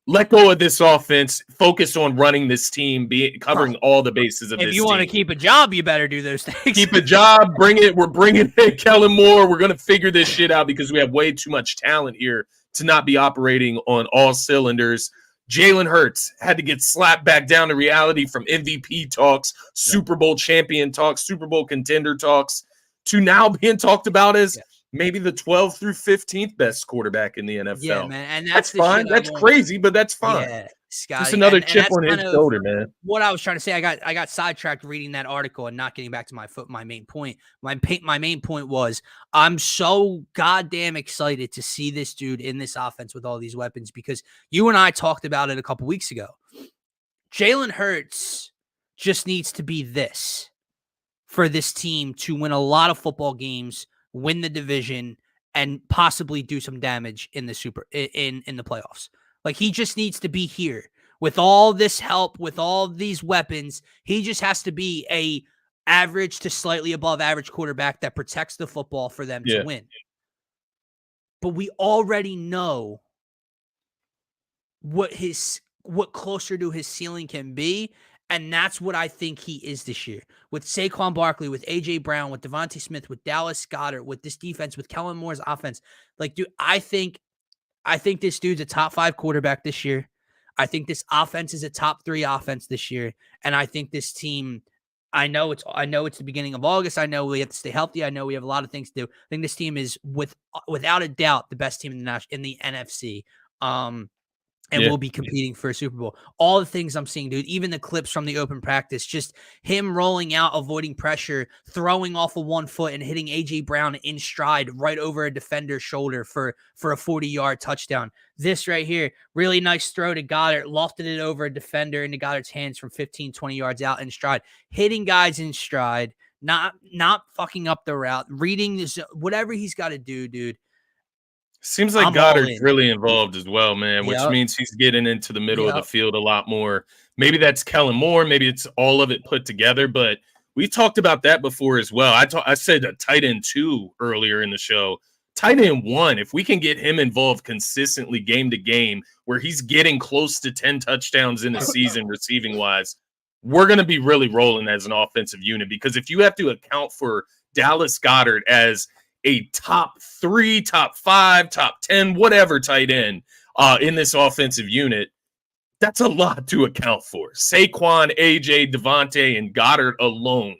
let go of this offense, focus on running this team, covering all the bases of this team. If you want to keep a job, you better do those things. Keep a job, bring it. We're bringing in Kellen Moore. We're going to figure this shit out because we have way too much talent here to not be operating on all cylinders. Jalen Hurts had to get slapped back down to reality from MVP talks, Super Bowl champion talks, Super Bowl contender talks, to now being talked about as maybe the 12th through 15th best quarterback in the NFL. Yeah, man. And that's fine. That's crazy, but that's fine. Yeah, Scotty. Just another chip on his shoulder, man. What I was trying to say, I got sidetracked reading that article and not getting back to my main point. My main point was I'm so goddamn excited to see this dude in this offense with all these weapons because you and I talked about it a couple weeks ago. Jalen Hurts just needs to be this for this team to win a lot of football games, win the division, and possibly do some damage in the in the playoffs. Like, he just needs to be here with all this help, with all these weapons. He just has to be a average to slightly above average quarterback that protects the football for them to win. But we already know what closer to his ceiling can be. And that's what I think he is this year. With Saquon Barkley, with A.J. Brown, with Devontae Smith, with Dallas Goedert, with this defense, with Kellen Moore's offense. Like, dude, I think this dude's a top 5 quarterback this year. I think this offense is a top 3 offense this year. And I think this team, I know it's the beginning of August. I know we have to stay healthy. I know we have a lot of things to do. I think this team is without a doubt the best team in the NFC. And we'll be competing for a Super Bowl. All the things I'm seeing, dude, even the clips from the open practice, just him rolling out, avoiding pressure, throwing off of 1 foot and hitting A.J. Brown in stride right over a defender's shoulder for a 40-yard touchdown. This right here, really nice throw to Goddard, lofted it over a defender into Goddard's hands from 15, 20 yards out in stride. Hitting guys in stride, not fucking up the route, reading this, whatever he's got to do, dude. Seems like Goddard's really involved as well, man, which means he's getting into the middle of the field a lot more. Maybe that's Kellen Moore. Maybe it's all of it put together, but we talked about that before as well. I said a tight end 2 earlier in the show. tight end 1, if we can get him involved consistently game to game, where he's getting close to 10 touchdowns in a season receiving wise, we're going to be really rolling as an offensive unit. Because if you have to account for Dallas Goedert as a top 3, top 5, top 10, whatever tight end in this offensive unit, that's a lot to account for. Saquon, AJ, Devontae, and Goddard alone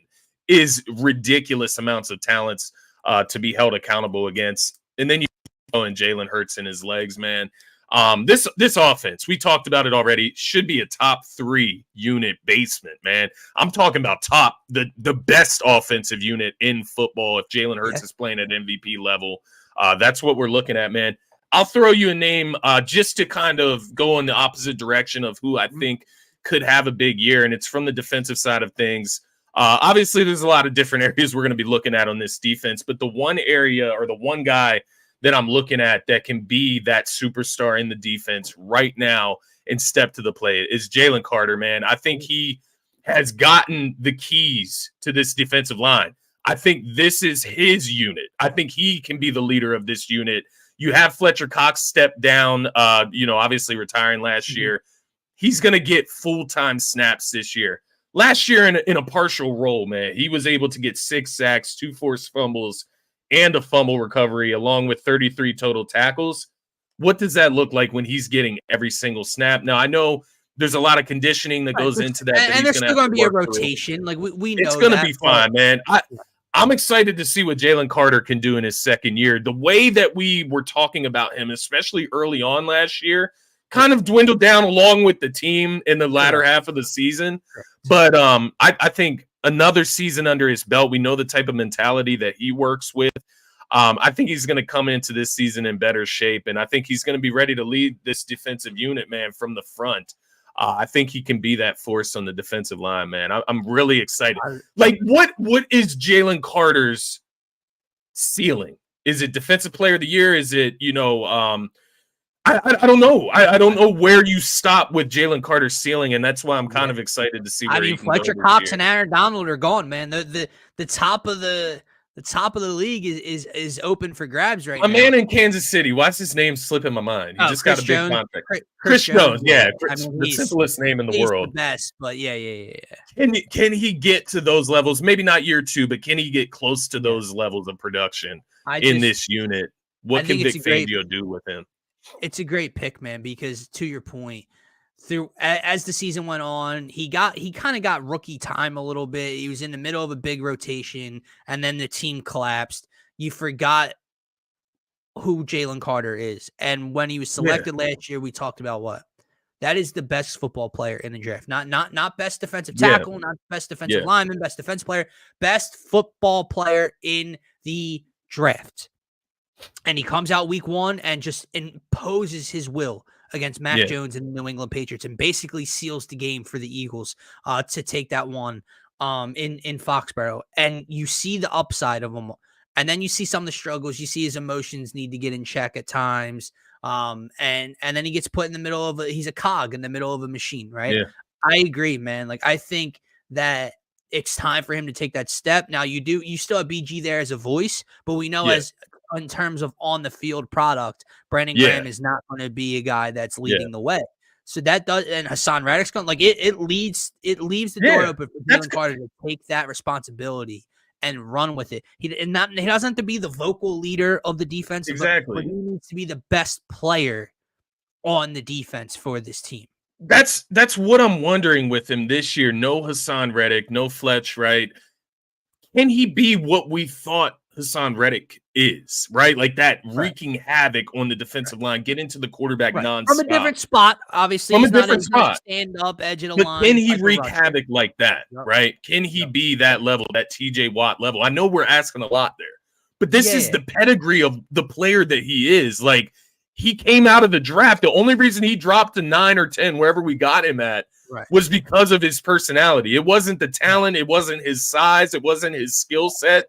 is ridiculous amounts of talents to be held accountable against. And then you go in Jalen Hurts and his legs, man. This offense, we talked about it already, should be a top 3 unit basement, man. I'm talking about the best offensive unit in football. If Jalen Hurts is playing at MVP level, that's what we're looking at, man. I'll throw you a name just to kind of go in the opposite direction of who I think could have a big year, and it's from the defensive side of things. Obviously, there's a lot of different areas we're going to be looking at on this defense, but the one area or the one guy that I'm looking at that can be that superstar in the defense right now and step to the plate is Jalen Carter, man. I think he has gotten the keys to this defensive line. I think this is his unit. I think he can be the leader of this unit. You have Fletcher Cox step down, obviously retiring last year. He's going to get full-time snaps this year. Last year in a partial role, man, he was able to get 6 sacks, 2 forced fumbles, and a fumble recovery, along with 33 total tackles. What does that look like when he's getting every single snap? Now, I know there's a lot of conditioning that goes into that. And there's still going to be a rotation. Like we know it's going to be fine, man. I'm excited to see what Jalen Carter can do in his second year. The way that we were talking about him, especially early on last year, kind of dwindled down along with the team in the latter half of the season. But I think another season under his belt, we know the type of mentality that he works with. I think he's going to come into this season in better shape, and I think he's going to be ready to lead this defensive unit, man, from the front. I think he can be that force on the defensive line, man. I'm really excited. Like, what is Jalen Carter's ceiling? Is it defensive player of the year? Is it, I don't know. I don't know where you stop with Jalen Carter's ceiling, and that's why I'm kind of excited to see where he can Fletcher go Cox and Aaron Donald are gone, man. The top of the league is open for grabs right now. A man in Kansas City. Why's his name slip in my mind? He just got a big contract. Chris Jones, yeah. The simplest name in the world. The best, but yeah. Can he get to those levels? Maybe not year 2, but can he get close to those levels of production in this unit? What can Vic Fangio do with him? It's a great pick, man, because to your point, as the season went on, he kind of got rookie time a little bit. He was in the middle of a big rotation, and then the team collapsed. You forgot who Jalen Carter is. And when he was selected last year, we talked about what? That is the best football player in the draft. Not best defensive tackle, not best defensive lineman, best defensive player, best football player in the draft. And he comes out week 1 and just imposes his will against Mac Jones and the New England Patriots and basically seals the game for the Eagles to take that one in Foxborough. And you see the upside of him. And then you see some of the struggles. You see his emotions need to get in check at times. And then he gets put in the middle of he's a cog in the middle of a machine, right? Yeah. I agree, man. Like, I think that it's time for him to take that step. Now you still have BG there as a voice, but we know in terms of on the field product, Brandon Graham is not going to be a guy that's leading the way. So that does, and Hassan Reddick's going, like it leaves the door open for Jalen Carter to take that responsibility and run with it. He doesn't have to be the vocal leader of the defense. Exactly. But he needs to be the best player on the defense for this team. That's what I'm wondering with him this year. No Hassan Reddick, no Fletch, right? Can he be what we thought Hassan Reddick is, right? Like that wreaking havoc on the defensive line, get into the quarterback nonstop. From a different spot, obviously. From a different spot. Stand up, edge of the line. Can he wreak havoc like that, right? Can he be that level, that TJ Watt level? I know we're asking a lot there, but this is the pedigree of the player that he is. Like, he came out of the draft. The only reason he dropped to 9 or 10, wherever we got him at, was because of his personality. It wasn't the talent. It wasn't his size. It wasn't his skill set.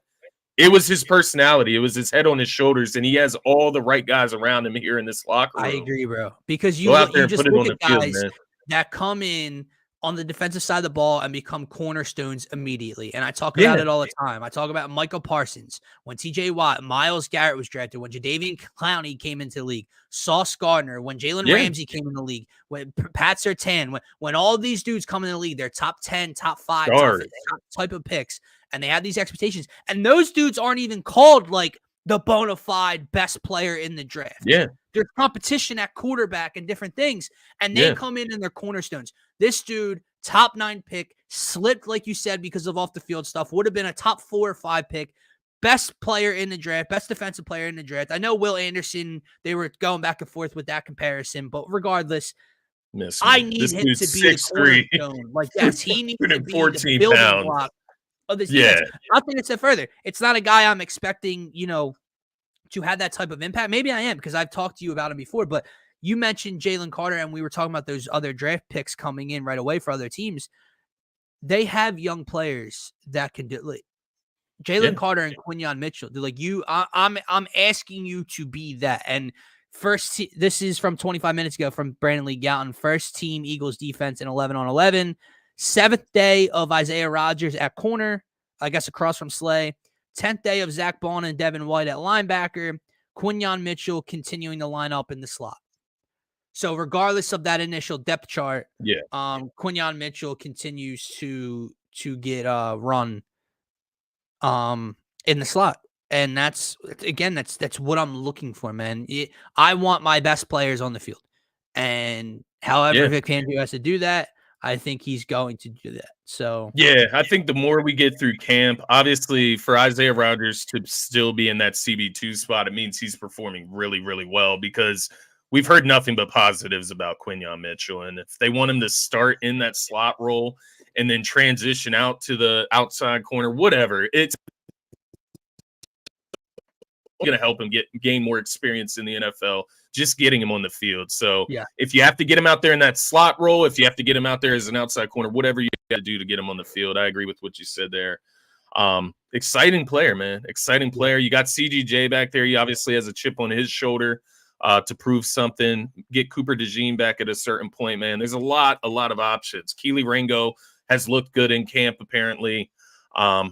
It was his personality. It was his head on his shoulders, and he has all the right guys around him here in this locker room. I agree, bro. Because you just look at guys that come in on the defensive side of the ball and become cornerstones immediately. And I talk about Yeah. it all the time. I talk about Michael Parsons, when TJ Watt, Myles Garrett was drafted, when Jadeveon Clowney came into the league, Sauce Gardner, when Jalen Ramsey came in the league, when Pat Surtain, when all these dudes come in the league, they're top 10, top 5, top type of picks, and they have these expectations. And those dudes aren't even called like the bona fide best player in the draft. Yeah. There's competition at quarterback and different things, and they come in and they're cornerstones. This dude, top 9 pick, slipped, like you said, because of off the field stuff, would have been a top 4 or 5 pick, best player in the draft, best defensive player in the draft. I know Will Anderson, they were going back and forth with that comparison, but regardless, I need him to be the cornerstone. Like, yes, he needs to be the building block of this defense. I'll take it a step further. It's not a guy I'm expecting, to have that type of impact. Maybe I am, because I've talked to you about him before, but you mentioned Jalen Carter, and we were talking about those other draft picks coming in right away for other teams. They have young players that can do it. Like Jalen Carter and Quinyon Mitchell. They're like, I'm asking you to be that. And this is from 25 minutes ago from Brandon Lee Gouton. First team Eagles defense in 11-on-11. 7th day of Isaiah Rodgers at corner, I guess across from Slay. 10th day of Zach Bond and Devin White at linebacker. Quinyon Mitchell continuing to line up in the slot. So regardless of that initial depth chart, Quinyon Mitchell continues to get run in the slot. And that's what I'm looking for, man. I want my best players on the field. And however Vic Fangio has to do that, I think he's going to do that. So I think the more we get through camp, obviously for Isaiah Rodgers to still be in that CB2 spot, it means he's performing really, really well, because we've heard nothing but positives about Quinyon Mitchell. And if they want him to start in that slot role and then transition out to the outside corner, whatever, it's going to help him gain more experience in the NFL, just getting him on the field. So if you have to get him out there in that slot role, if you have to get him out there as an outside corner, whatever you got to do to get him on the field, I agree with what you said there. Exciting player, man. Exciting player. You got CGJ back there. He obviously has a chip on his shoulder to prove something. Get Cooper DeJean back at a certain point, man. There's a lot of options. Keely Ringo has looked good in camp, apparently.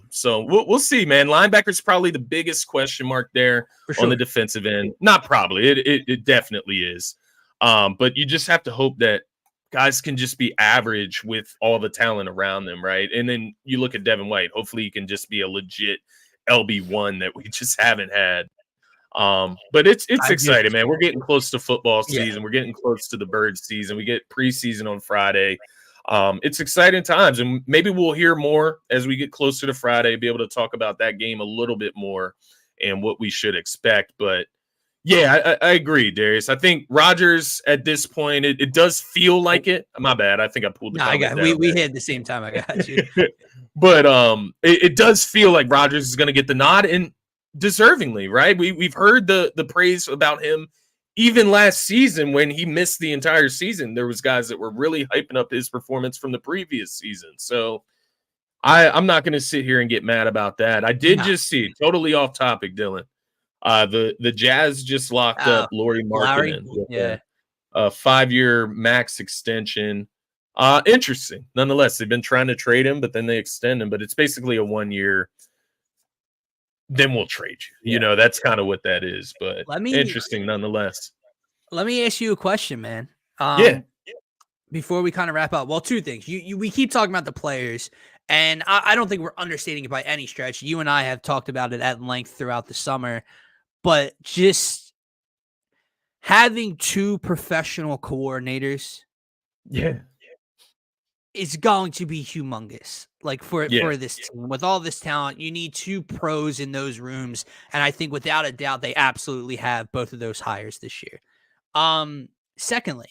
So we'll see, man. Linebacker's probably the biggest question mark there on the defensive end. Not probably, it definitely is. But you just have to hope that guys can just be average with all the talent around them, right? And then you look at Devin White. Hopefully he can just be a legit LB1 that we just haven't had. But it's exciting, man. We're getting close to football season. We're getting close to the bird season. We get preseason on Friday. It's exciting times, and maybe we'll hear more as we get closer to Friday, be able to talk about that game a little bit more and what we should expect. But I agree, Darius. I think Rodgers at this point, it does feel like it. My bad. I think I pulled the I got we hit at the same time. I got you. But it does feel like Rodgers is going to get the nod, and deservingly, right? We've heard the praise about him. Even last season, when he missed the entire season, there was guys that were really hyping up his performance from the previous season. So I'm not going to sit here and get mad about that. I did just see, totally off topic, Dylan. The Jazz just locked up Lauri Markkanen with a 5-year max extension. Interesting. Nonetheless, they've been trying to trade him, but then they extend him. But it's basically a 1-year. Then we'll trade you. You know, that's kind of what that is. But interesting nonetheless. Let me ask you a question, man. Before we kind of wrap up. Well, 2 things. We keep talking about the players, and I don't think we're understating it by any stretch. You and I have talked about it at length throughout the summer. But just having 2 professional coordinators is going to be humongous. Like for this team, with all this talent, you need 2 pros in those rooms. And I think without a doubt, they absolutely have both of those hires this year. Secondly,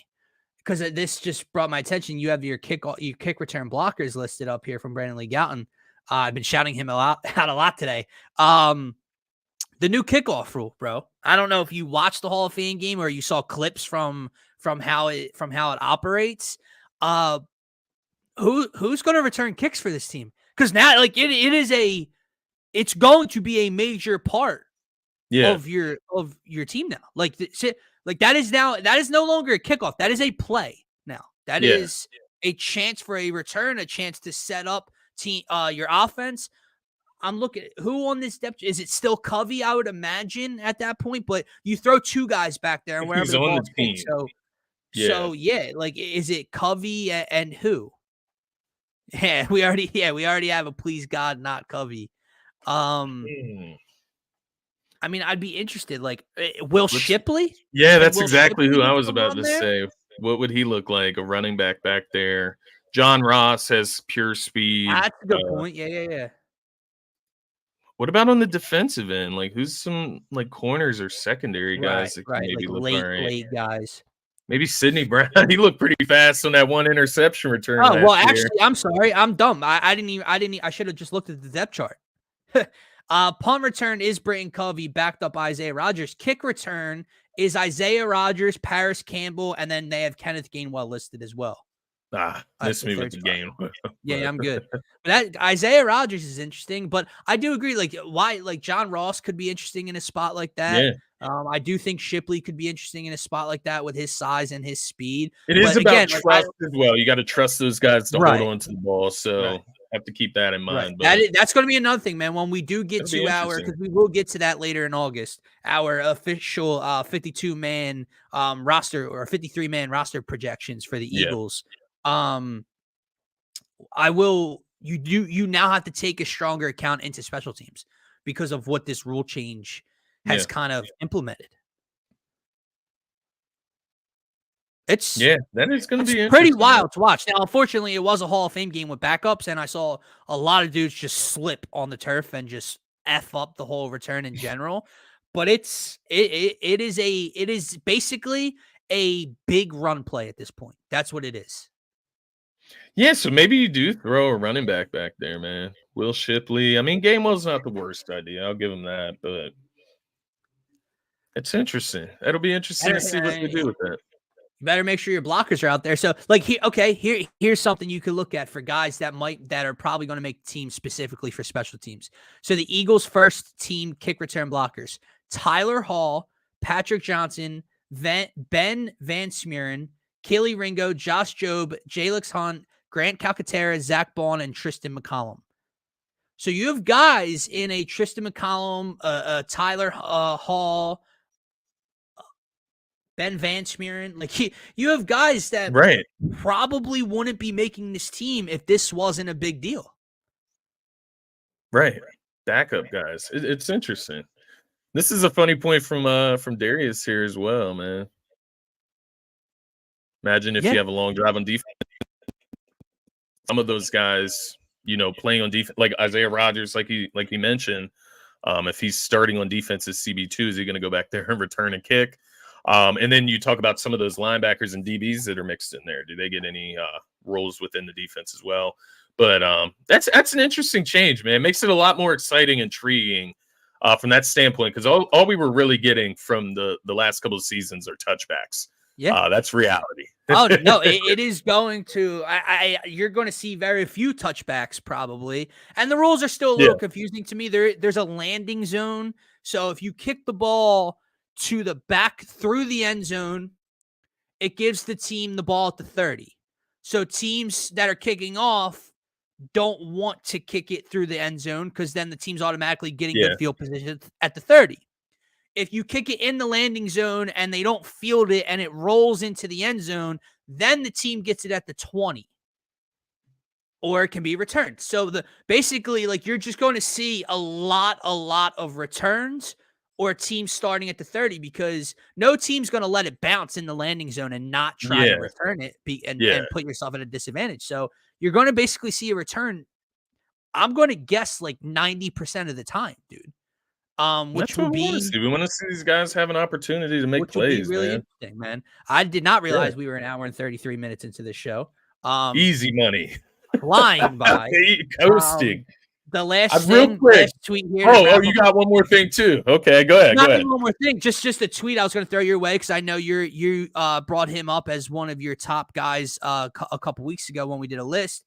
because this just brought my attention, you have your kick return blockers listed up here from Brandon Lee Gouton. I've been shouting him out a lot today. The new kickoff rule, bro. I don't know if you watched the Hall of Fame game or you saw clips from how it operates. Who's going to return kicks for this team? Because now, like it's going to be a major part of your team now. Like that is no longer a kickoff. That is a play now. That is a chance for a return, a chance to set up your offense. I'm looking at who on this depth. Is it still Covey? I would imagine at that point, but you throw two guys back there and wherever He's the on the ball's kicked. team. So yeah, like is it Covey and who? Yeah, we already have a please God, not Covey. I mean, I'd be interested. Like, Will Shipley? Yeah, that's Will exactly who I Shipley was about to say. What would he look like? A running back there. John Ross has pure speed. That's a good point. Yeah. What about on the defensive end? Like, who's some like corners or secondary guys that can maybe Like look all right? late guys. Maybe Sidney Brown. He looked pretty fast on that one interception return Oh, well, last year. actually, I'm sorry. I'm dumb. I should have just looked at the depth chart. Punt return is Britton Covey, backed up Isaiah Rodgers. Kick return is Isaiah Rodgers, Paris Campbell, and then they have Kenneth Gainwell listed as well. Missed me with the game. Yeah, I'm good. But that Isaiah Rodgers is interesting, but I do agree. Like John Ross could be interesting in a spot like that. Yeah. I do think Shipley could be interesting in a spot like that with his size and his speed. It is about trust as well. You got to trust those guys to hold on to the ball. So have to keep that in mind. But that's going to be another thing, man. When we do get to because we will get to that later in August, our official 52-man roster or 53-man roster projections for the Eagles. You now have to take a stronger account into special teams because of what this rule change has kind of implemented. That is going to be pretty wild to watch. Now, unfortunately, it was a Hall of Fame game with backups, and I saw a lot of dudes just slip on the turf and just F up the whole return in general. But it is basically a big run play at this point. That's what it is. Yeah, so maybe you do throw a running back there, man. Will Shipley. I mean, Gainwell's not the worst idea. I'll give him that, but it's interesting. It'll be interesting to see what they do with that. You better make sure your blockers are out there. So, here's something you could look at for guys that are probably going to make teams specifically for special teams. So the Eagles' first team kick return blockers: Tyler Hall, Patrick Johnson, Ben Van Smuren, Keely Ringo, Josh Jobe, Jalix Hunt, Grant Calcaterra, Zach Baun, and Tristan McCollum. So you have guys in a Tristan McCollum, Tyler Hall, Ben Van Smuren. Like you have guys that probably wouldn't be making this team if this wasn't a big deal. Right. Backup guys. It's interesting. This is a funny point from Darius here as well, man. Imagine if you have a long drive on defense. Some of those guys, playing on defense, like Isaiah Rodgers, like he mentioned, if he's starting on defense as CB2, is he going to go back there and return a kick? And then you talk about some of those linebackers and DBs that are mixed in there. Do they get any roles within the defense as well? But that's an interesting change, man. It makes it a lot more exciting, intriguing from that standpoint, because all we were really getting from the last couple of seasons are touchbacks. Yeah, that's reality. Oh no, it is going to. You're going to see very few touchbacks probably, and the rules are still a little confusing to me. There's a landing zone, so if you kick the ball to the back through the end zone, it gives the team the ball at the 30. So teams that are kicking off don't want to kick it through the end zone because then the team's automatically getting good field position at the 30. If you kick it in the landing zone and they don't field it and it rolls into the end zone, then the team gets it at the 20. Or it can be returned. So basically, you're just going to see a lot of returns or teams starting at the 30 because no team's going to let it bounce in the landing zone and not try to return it and put yourself at a disadvantage. So you're going to basically see a return. I'm going to guess 90% of the time, dude. Which will be we want to see these guys have an opportunity to make plays. Really interesting, man. I did not realize we were an hour and 33 minutes into this show. Easy money, flying by, coasting. The last tweet here. Oh, you got one more thing too. Okay, go ahead. One more thing. Just a tweet I was going to throw your way because I know you brought him up as one of your top guys a couple weeks ago when we did a list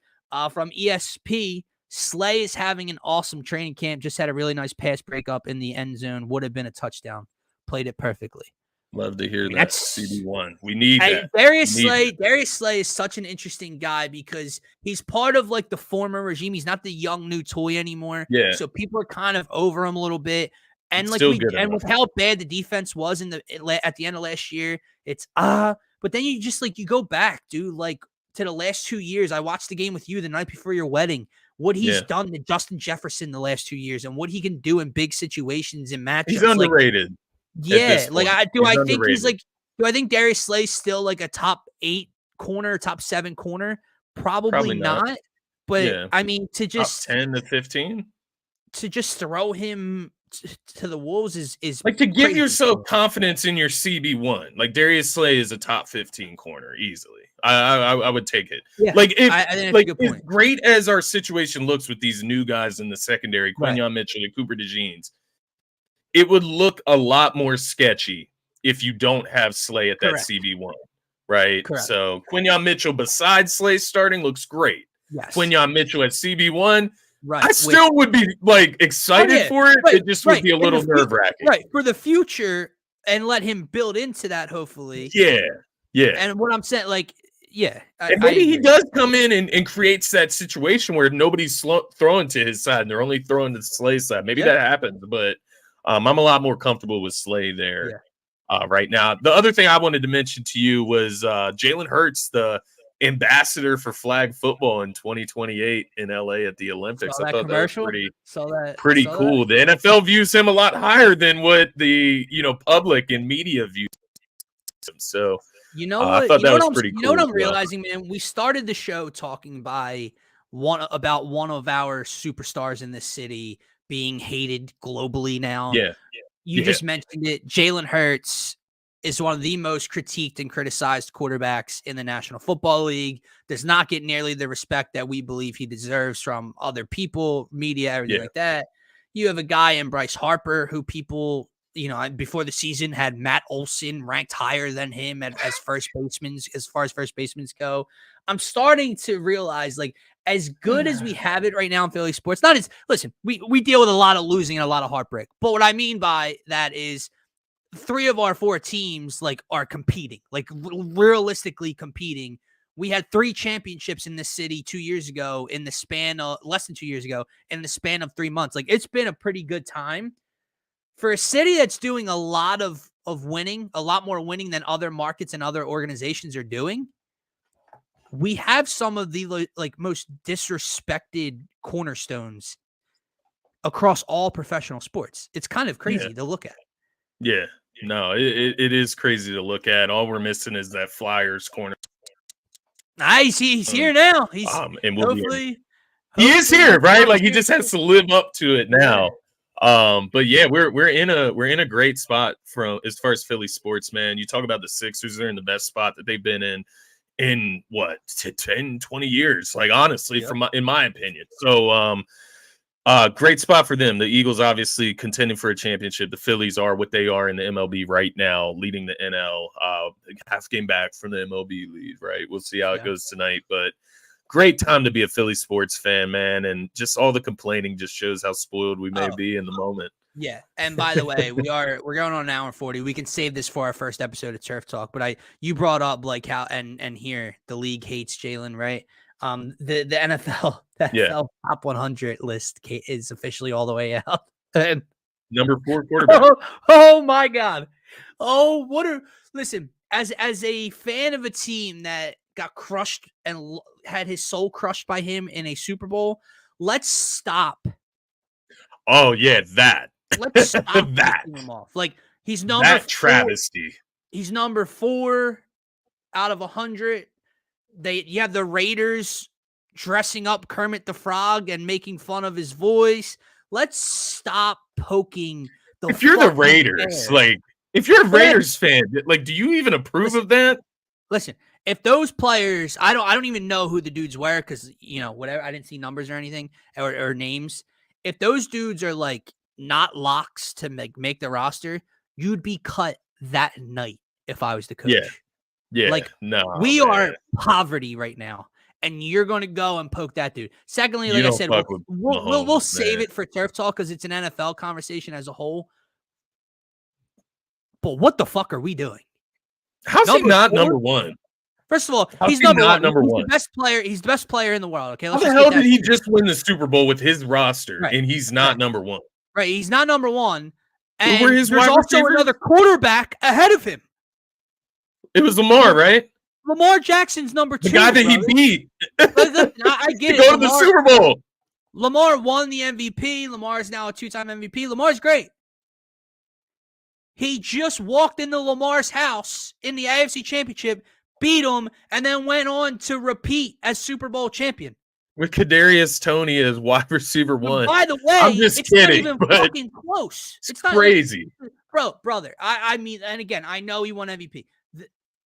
from ESP. Slay is having an awesome training camp. Just had a really nice pass breakup in the end zone. Would have been a touchdown. Played it perfectly. Love to hear I mean, that. that's CB1. We need that. Darius We need Slay. that. Darius Slay is such an interesting guy because he's part of like the former regime. He's not the young new toy anymore. Yeah. So people are kind of over him a little bit. And It's like still good and enough. with how bad the defense was at the end of last year, it's but then you just like you go back, dude, like to the last 2 years. I watched the game with you the night before your wedding. What he's done to Justin Jefferson the last 2 years and what he can do in big situations and He's matchups. Like, underrated at yeah, this like point. I think he's Underrated. like, do I think Darius Slay's still like a top 8 corner, top 7 corner? Probably Probably not. not. But Yeah. I mean, Top 10 to 15. to just throw him to the wolves is Like to give crazy. yourself confidence in your CB1. Like Darius Slay is a top 15 corner easily. I would take it. Yeah, Like if I think that's like a good as point. great as our situation looks with these new guys in the secondary, Right. Quinyon Mitchell and Cooper DeJeans, it would look a lot more sketchy if you don't have Slay at that Correct. CB1. Right. Correct. So Quinyon Mitchell besides Slay starting looks great. Yes. Quinyon Mitchell at CB1. Right. I still would be like excited for it. Right, it just would be a little nerve wracking. Right. For the future and let him build into that, hopefully. Yeah. Yeah. And what I'm saying, like, yeah. And maybe he does come in and creates that situation where nobody's throwing to his side and they're only throwing to the Slay side. Maybe that happens, but I'm a lot more comfortable with Slay there right now. The other thing I wanted to mention to you was Jalen Hurts, the ambassador for flag football in 2028 in LA at the Olympics. I thought that was pretty cool. The NFL views him a lot higher than what the public and media views him. So you know what? I thought that was pretty cool. You know what I'm realizing, man? We started the show talking about one of our superstars in this city being hated globally now. Yeah. You just mentioned it. Jalen Hurts is one of the most critiqued and criticized quarterbacks in the National Football League, does not get nearly the respect that we believe he deserves from other people, media, everything like that. You have a guy in Bryce Harper who people, before the season had Matt Olson ranked higher than him as first baseman, as far as first basemen go. I'm starting to realize, like, as good as we have it right now in Philly sports, we deal with a lot of losing and a lot of heartbreak. But what I mean by that is 3 of our 4 teams are competing, realistically competing. We had 3 championships in this city 2 years ago in the span of less than 2 years ago in the span of 3 months. It's been a pretty good time for a city that's doing a lot of winning, a lot more winning than other markets and other organizations are doing. We have some of the most disrespected cornerstones across all professional sports. It's kind of crazy to look at. Yeah. No, it is crazy to look at. All we're missing is that Flyers corner. Nice. He's here now. He's and hopefully he is here, right? Like he just has to live up to it now. But yeah, we're in a great spot from as far as Philly sports, man. You talk about the Sixers, they're in the best spot that they've been in what 10, 20 years, like honestly, in my opinion. So great spot for them. The Eagles obviously contending for a championship. The Phillies are what they are in the MLB right now, leading the NL. Half game back from the MLB lead, right? We'll see how it goes tonight. But great time to be a Philly sports fan, man. And just all the complaining just shows how spoiled we may be in the moment. Yeah. And by the way, we're going on an hour and 40. We can save this for our first episode of Turf Talk. But you brought up how and here the league hates Jalen, right? The NFL top 100 list is officially all the way out. And number 4 quarterback. Oh my God. Listen, as a fan of a team that got crushed and had his soul crushed by him in a Super Bowl, let's stop. Oh yeah, let's stop him off. He's number that travesty. He's number 4 out of 100. You have the Raiders dressing up Kermit the Frog and making fun of his voice. Let's stop poking the If you're the Raiders, if you're a Raiders fan, do you even approve of that? Listen, if those players, I don't even know who the dudes were because whatever, I didn't see numbers or anything or names. If those dudes are not locks to make the roster, you'd be cut that night if I was the coach. Yeah. We are poverty right now, and you're going to go and poke that dude. Secondly, like I said, we'll save it for Turf Talk because it's an NFL conversation as a whole. But what the fuck are we doing? How's he not number one? First of all, How's he's he number not one. number He's one? the best player. He's the best player in the world. Okay, How let's the just hell get that did he straight. just win the Super Bowl with his roster, Right. and he's not number one? Right, he's not number one. And who were his there's wide also receivers? another quarterback ahead of him. It was Lamar, right? Lamar Jackson's number two. The guy that brother. he beat. I get to it. go to the Super Bowl. Lamar won the MVP. Lamar is now a 2-time MVP. Lamar's great. He just walked into Lamar's house in the AFC Championship, beat him, and then went on to repeat as Super Bowl champion. With Kadarius Toney as wide receiver one. By the way, I'm just it's kidding, not even but fucking close. It's not crazy. Brother, I mean, and again, I know he won MVP.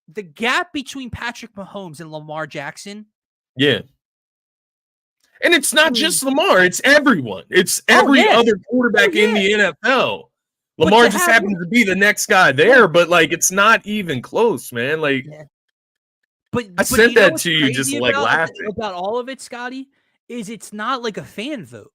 The gap between Patrick Mahomes and Lamar Jackson. Yeah. And it's not just Lamar, it's everyone. It's every other quarterback in the NFL. Lamar just happens to be the next guy there, but like it's not even close, man. Like But I sent that to you just like laughing. About all of it, Scotty, is it's not like a fan vote.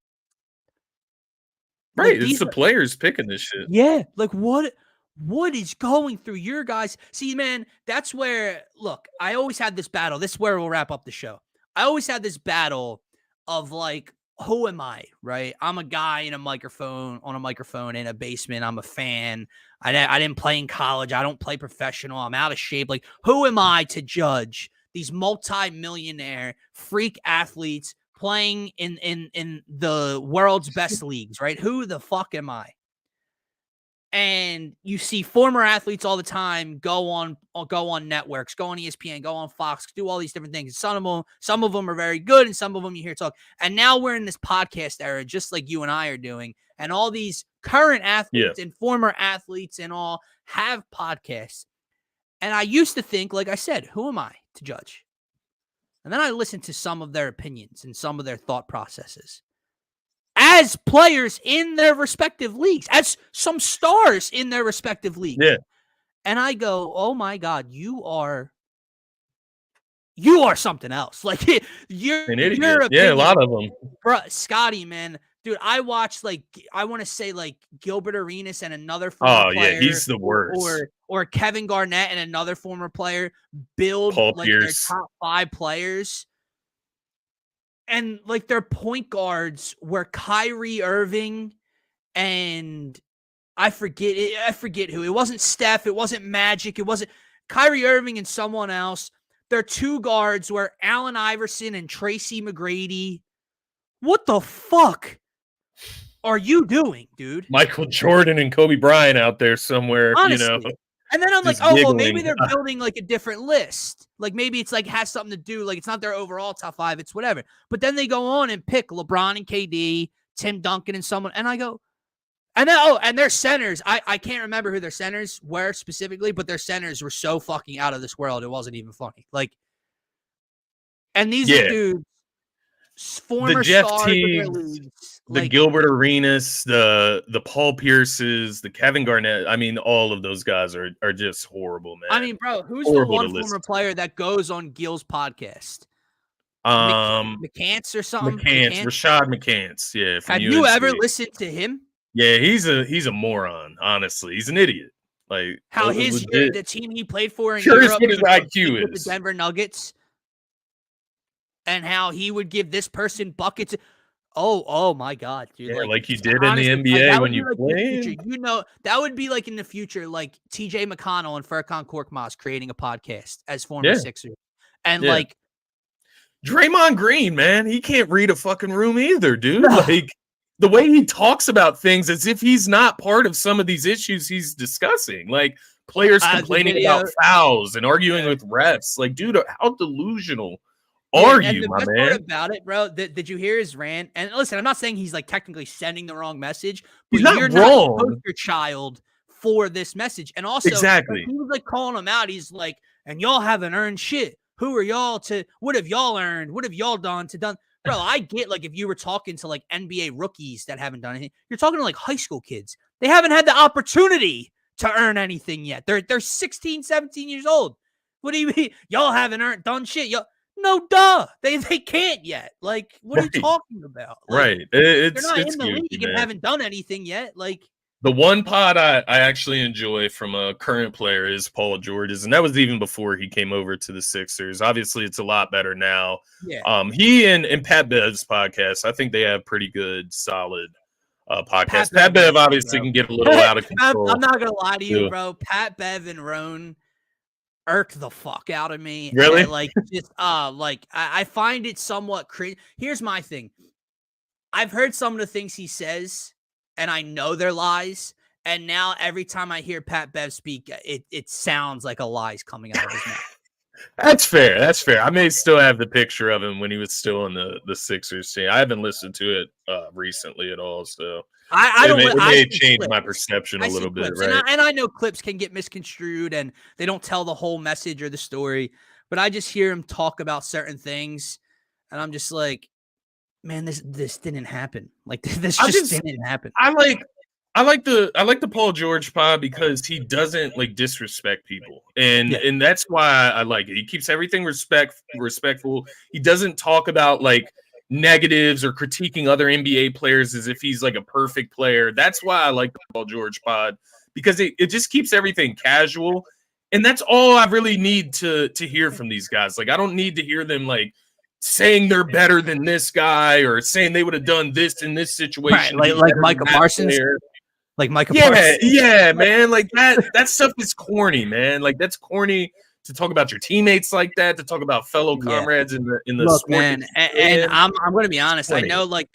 Right. Like, it's the players picking this shit. Yeah. Like what is going through your guys? See, man, that's where, look, I always had this battle. This is where we'll wrap up the show. I always had this battle of like, who am I, right? I'm a guy on a microphone in a basement. I'm a fan. I didn't play in college. I don't play professional. I'm out of shape. Like, who am I to judge these multi-millionaire freak athletes playing in the world's best leagues, right? Who the fuck am I? And you see former athletes all the time go on networks, go on ESPN, go on Fox, do all these different things. Some of them are very good, and some of them you hear talk. And now we're in this podcast era, just like you and I are doing. And all these current athletes and former athletes and all have podcasts. And I used to think, like I said, who am I to judge? And then I listened to some of their opinions and some of their thought processes as players in their respective leagues, as some stars in their respective leagues. Yeah. And I go, oh my God, you are something else. Like you're an idiot. Yeah, a lot of them. Bro, Scotty, man. Dude, I watched I want to say Gilbert Arenas and another former player. Yeah, he's the worst. Or Kevin Garnett and another former player build their top 5 players. And their point guards were Kyrie Irving and I forget who. It wasn't Steph. It wasn't Magic. It wasn't Kyrie Irving and someone else. Their 2 guards were Allen Iverson and Tracy McGrady. What the fuck are you doing, dude? Michael Jordan and Kobe Bryant out there somewhere, Honestly. And then I'm like, oh, well, maybe they're building a different list. Like maybe it's has something to do. Like it's not their overall top 5. It's whatever. But then they go on and pick LeBron and KD, Tim Duncan and someone. And I go, and then, and their centers. I can't remember who their centers were specifically, but their centers were so fucking out of this world. It wasn't even funny. And these are dudes, former the Jeff stars Teagues, of their leagues. The Gilbert Arenas, the Paul Pierces, the Kevin Garnett. I mean, all of those guys are just horrible, man. I mean, bro, who's the one former player that goes on Gil's podcast? McCants or something? Rashad McCants. Yeah. Have you ever listened to him? Yeah, he's a moron. Honestly, he's an idiot. Like how the team he played for in Europe what his IQ with the Denver Nuggets, and how he would give this person buckets. Oh my God, dude! Yeah, like you did honestly, in the NBA when you played. You know, that would be in the future, like TJ McConnell and Furkan Korkmaz creating a podcast as former Sixers, and Draymond Green, man, he can't read a fucking room either, dude. Like the way he talks about things as if he's not part of some of these issues he's discussing, like players complaining about fouls and arguing with refs. Like, dude, how delusional are you, my man? The best part about it, bro, did you hear his rant? And listen, I'm not saying he's technically sending the wrong message, but he's not you're wrong. Not the poster child for this message. And also, exactly, he was calling him out. He's like, and y'all haven't earned shit. Who are y'all to? What have y'all earned? What have y'all done? Bro, I get if you were talking to NBA rookies that haven't done anything, you're talking to high school kids. They haven't had the opportunity to earn anything yet. They're 16, 17 years old. What do you mean? Y'all haven't done shit. Y'all. No, duh. They can't yet. What are you talking about? Right. They're not in the league and haven't done anything yet. The one pod I actually enjoy from a current player is Paul George's, and that was even before he came over to the Sixers. Obviously, it's a lot better now. Yeah. He and Pat Bev's podcast, I think they have pretty good, solid podcasts. Pat Pat Bev Bev, obviously bro. can get a little out of I'm control. not gonna lie to you, too. bro. Pat Bev and Roan irk the fuck out of me. Really? And, like, just like I find it somewhat cringe. Here's my thing. I've heard some of the things he says, and I know they're lies. And now every time I hear Pat Bev speak, it sounds like a lie's coming out of his mouth. That's fair. That's fair. I may still have the picture of him when he was still in the Sixers team. I haven't listened to it recently at all, so it may change my perception a little bit, right? And I know clips can get misconstrued and they don't tell the whole message or the story, but I just hear him talk about certain things, and I'm just like, man, this didn't happen. Like this just didn't happen. I like the Paul George pod because he doesn't like disrespect people, and that's why I like it. He keeps everything respectful. He doesn't talk about like negatives or critiquing other NBA players as if he's like a perfect player. That's why I like the Paul George pod, because it just keeps everything casual, and that's all I really need to hear from these guys. Like I don't need to hear them like saying they're better than this guy or saying they would have done this in this situation, right? Like Micah Parsons. Like Micah Parsons. Yeah, man. Like that stuff is corny, man. Like that's corny to talk about your teammates like that, to talk about fellow comrades in the Look, sport. man, and I'm going to be honest. I know like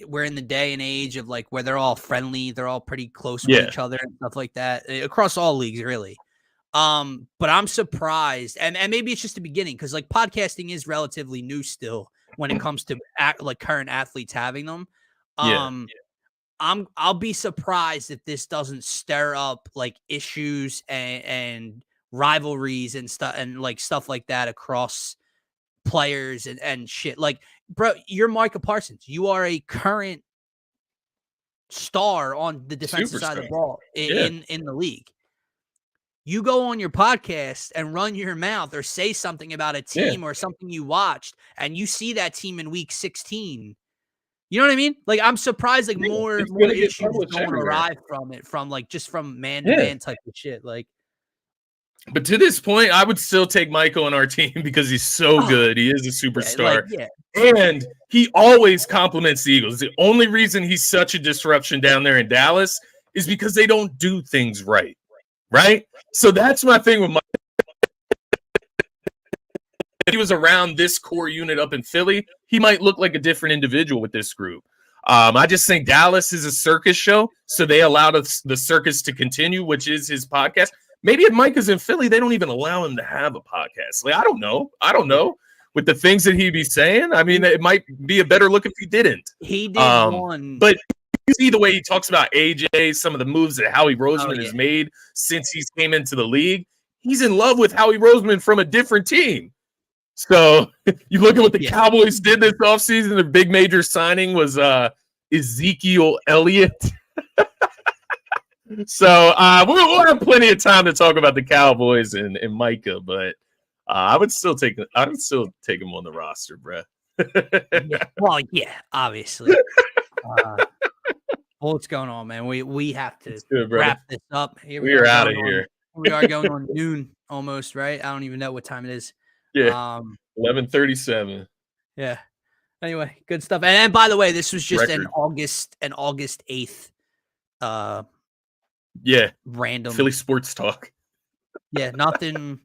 we're in the day and age of like where they're all friendly, they're all pretty close with each other and stuff like that across all leagues, really. But I'm surprised, and maybe it's just the beginning because like podcasting is relatively new still when it comes to like current athletes having them. I'll be surprised if this doesn't stir up like issues and rivalries and stuff like that across players and shit. Like, bro, you're Micah Parsons. You are a current star on the defensive side of the ball in the league. You go on your podcast and run your mouth or say something about a team or something you watched, and you see that team in week 16. You know what I mean? Like, I'm surprised, like, more issues don't arrive from it, from, like, just from man-to-man type of shit, like. But to this point, I would still take Michael on our team because he's so good. He is a superstar. And he always compliments the Eagles. The only reason he's such a disruption down there in Dallas is because they don't do things right, right? So that's my thing with Michael. If he was around this core unit up in Philly, he might look like a different individual with this group. I just think Dallas is a circus show, so they allowed the circus to continue, which is his podcast. Maybe if Mike is in Philly, they don't even allow him to have a podcast. Like, I don't know. With the things that he'd be saying, I mean, it might be a better look if he didn't. He did one. But you see the way he talks about AJ, some of the moves that Howie Roseman has made since he's came into the league. He's in love with Howie Roseman from a different team. So you look at what the Cowboys did this offseason. The big major signing was Ezekiel Elliott. So we'll have plenty of time to talk about the Cowboys and Micah, but I would still take him on the roster, bro. Well, obviously. What's going on, man? We have to wrap this up. We are out of here. We are going on noon almost, right? I don't even know what time it is. Yeah, 11:37. Yeah. Anyway, good stuff. And by the way, this was just an August 8th. Random Philly sports talk. Yeah, nothing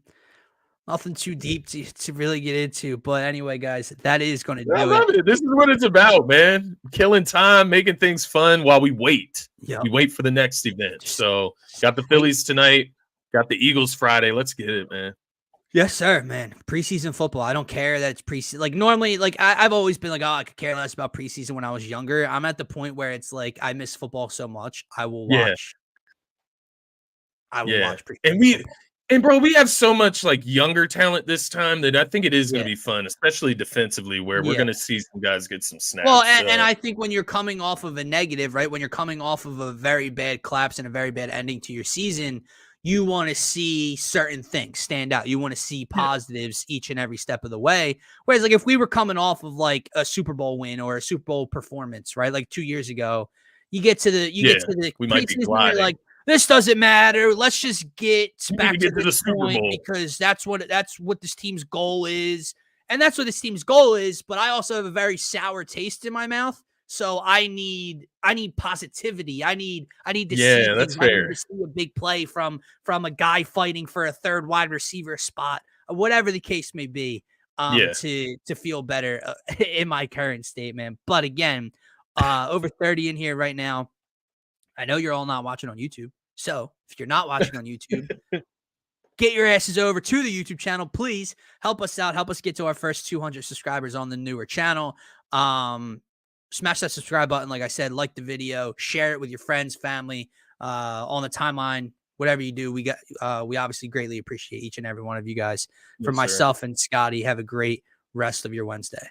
too deep to really get into. But anyway, guys, that is going to do it. This is what it's about, man. Killing time, making things fun while we wait. Yeah, we wait for the next event. So got the Phillies tonight, got the Eagles Friday. Let's get it, man. Yes, sir, man. Preseason football. I don't care that it's preseason. Like normally, like I've always been like, oh, I could care less about preseason when I was younger. I'm at the point where it's like I miss football so much. I will watch. I will watch preseason. And bro, we have so much like younger talent this time that I think it is going to be fun, especially defensively, where we're going to see some guys get some snaps. Well, and I think when you're coming off of a negative, right? When you're coming off of a very bad collapse and a very bad ending to your season, you want to see certain things stand out. You want to see positives each and every step of the way. Whereas, like, if we were coming off of like a Super Bowl win or a Super Bowl performance, right? Like 2 years ago, You get to the we might be preseason, you're gliding. like, this doesn't matter. Let's just get We need back to to get to the this Super point Bowl. because that's what this team's goal is. And that's what this team's goal is. But I also have a very sour taste in my mouth. So I need positivity. I need to see Yeah, that's things. I need to fair. see a big play from a guy fighting for a third wide receiver spot, whatever the case may be, Yeah. to feel better in my current state, man. But again, over 30 in here right now. I know you're all not watching on YouTube. So if you're not watching on YouTube, get your asses over to the YouTube channel. Please help us out. Help us get to our first 200 subscribers on the newer channel. Smash that subscribe button. Like I said, like the video, share it with your friends, family, on the timeline, whatever you do. We obviously greatly appreciate each and every one of you guys. For Yes, sir. myself and Scotty, have a great rest of your Wednesday.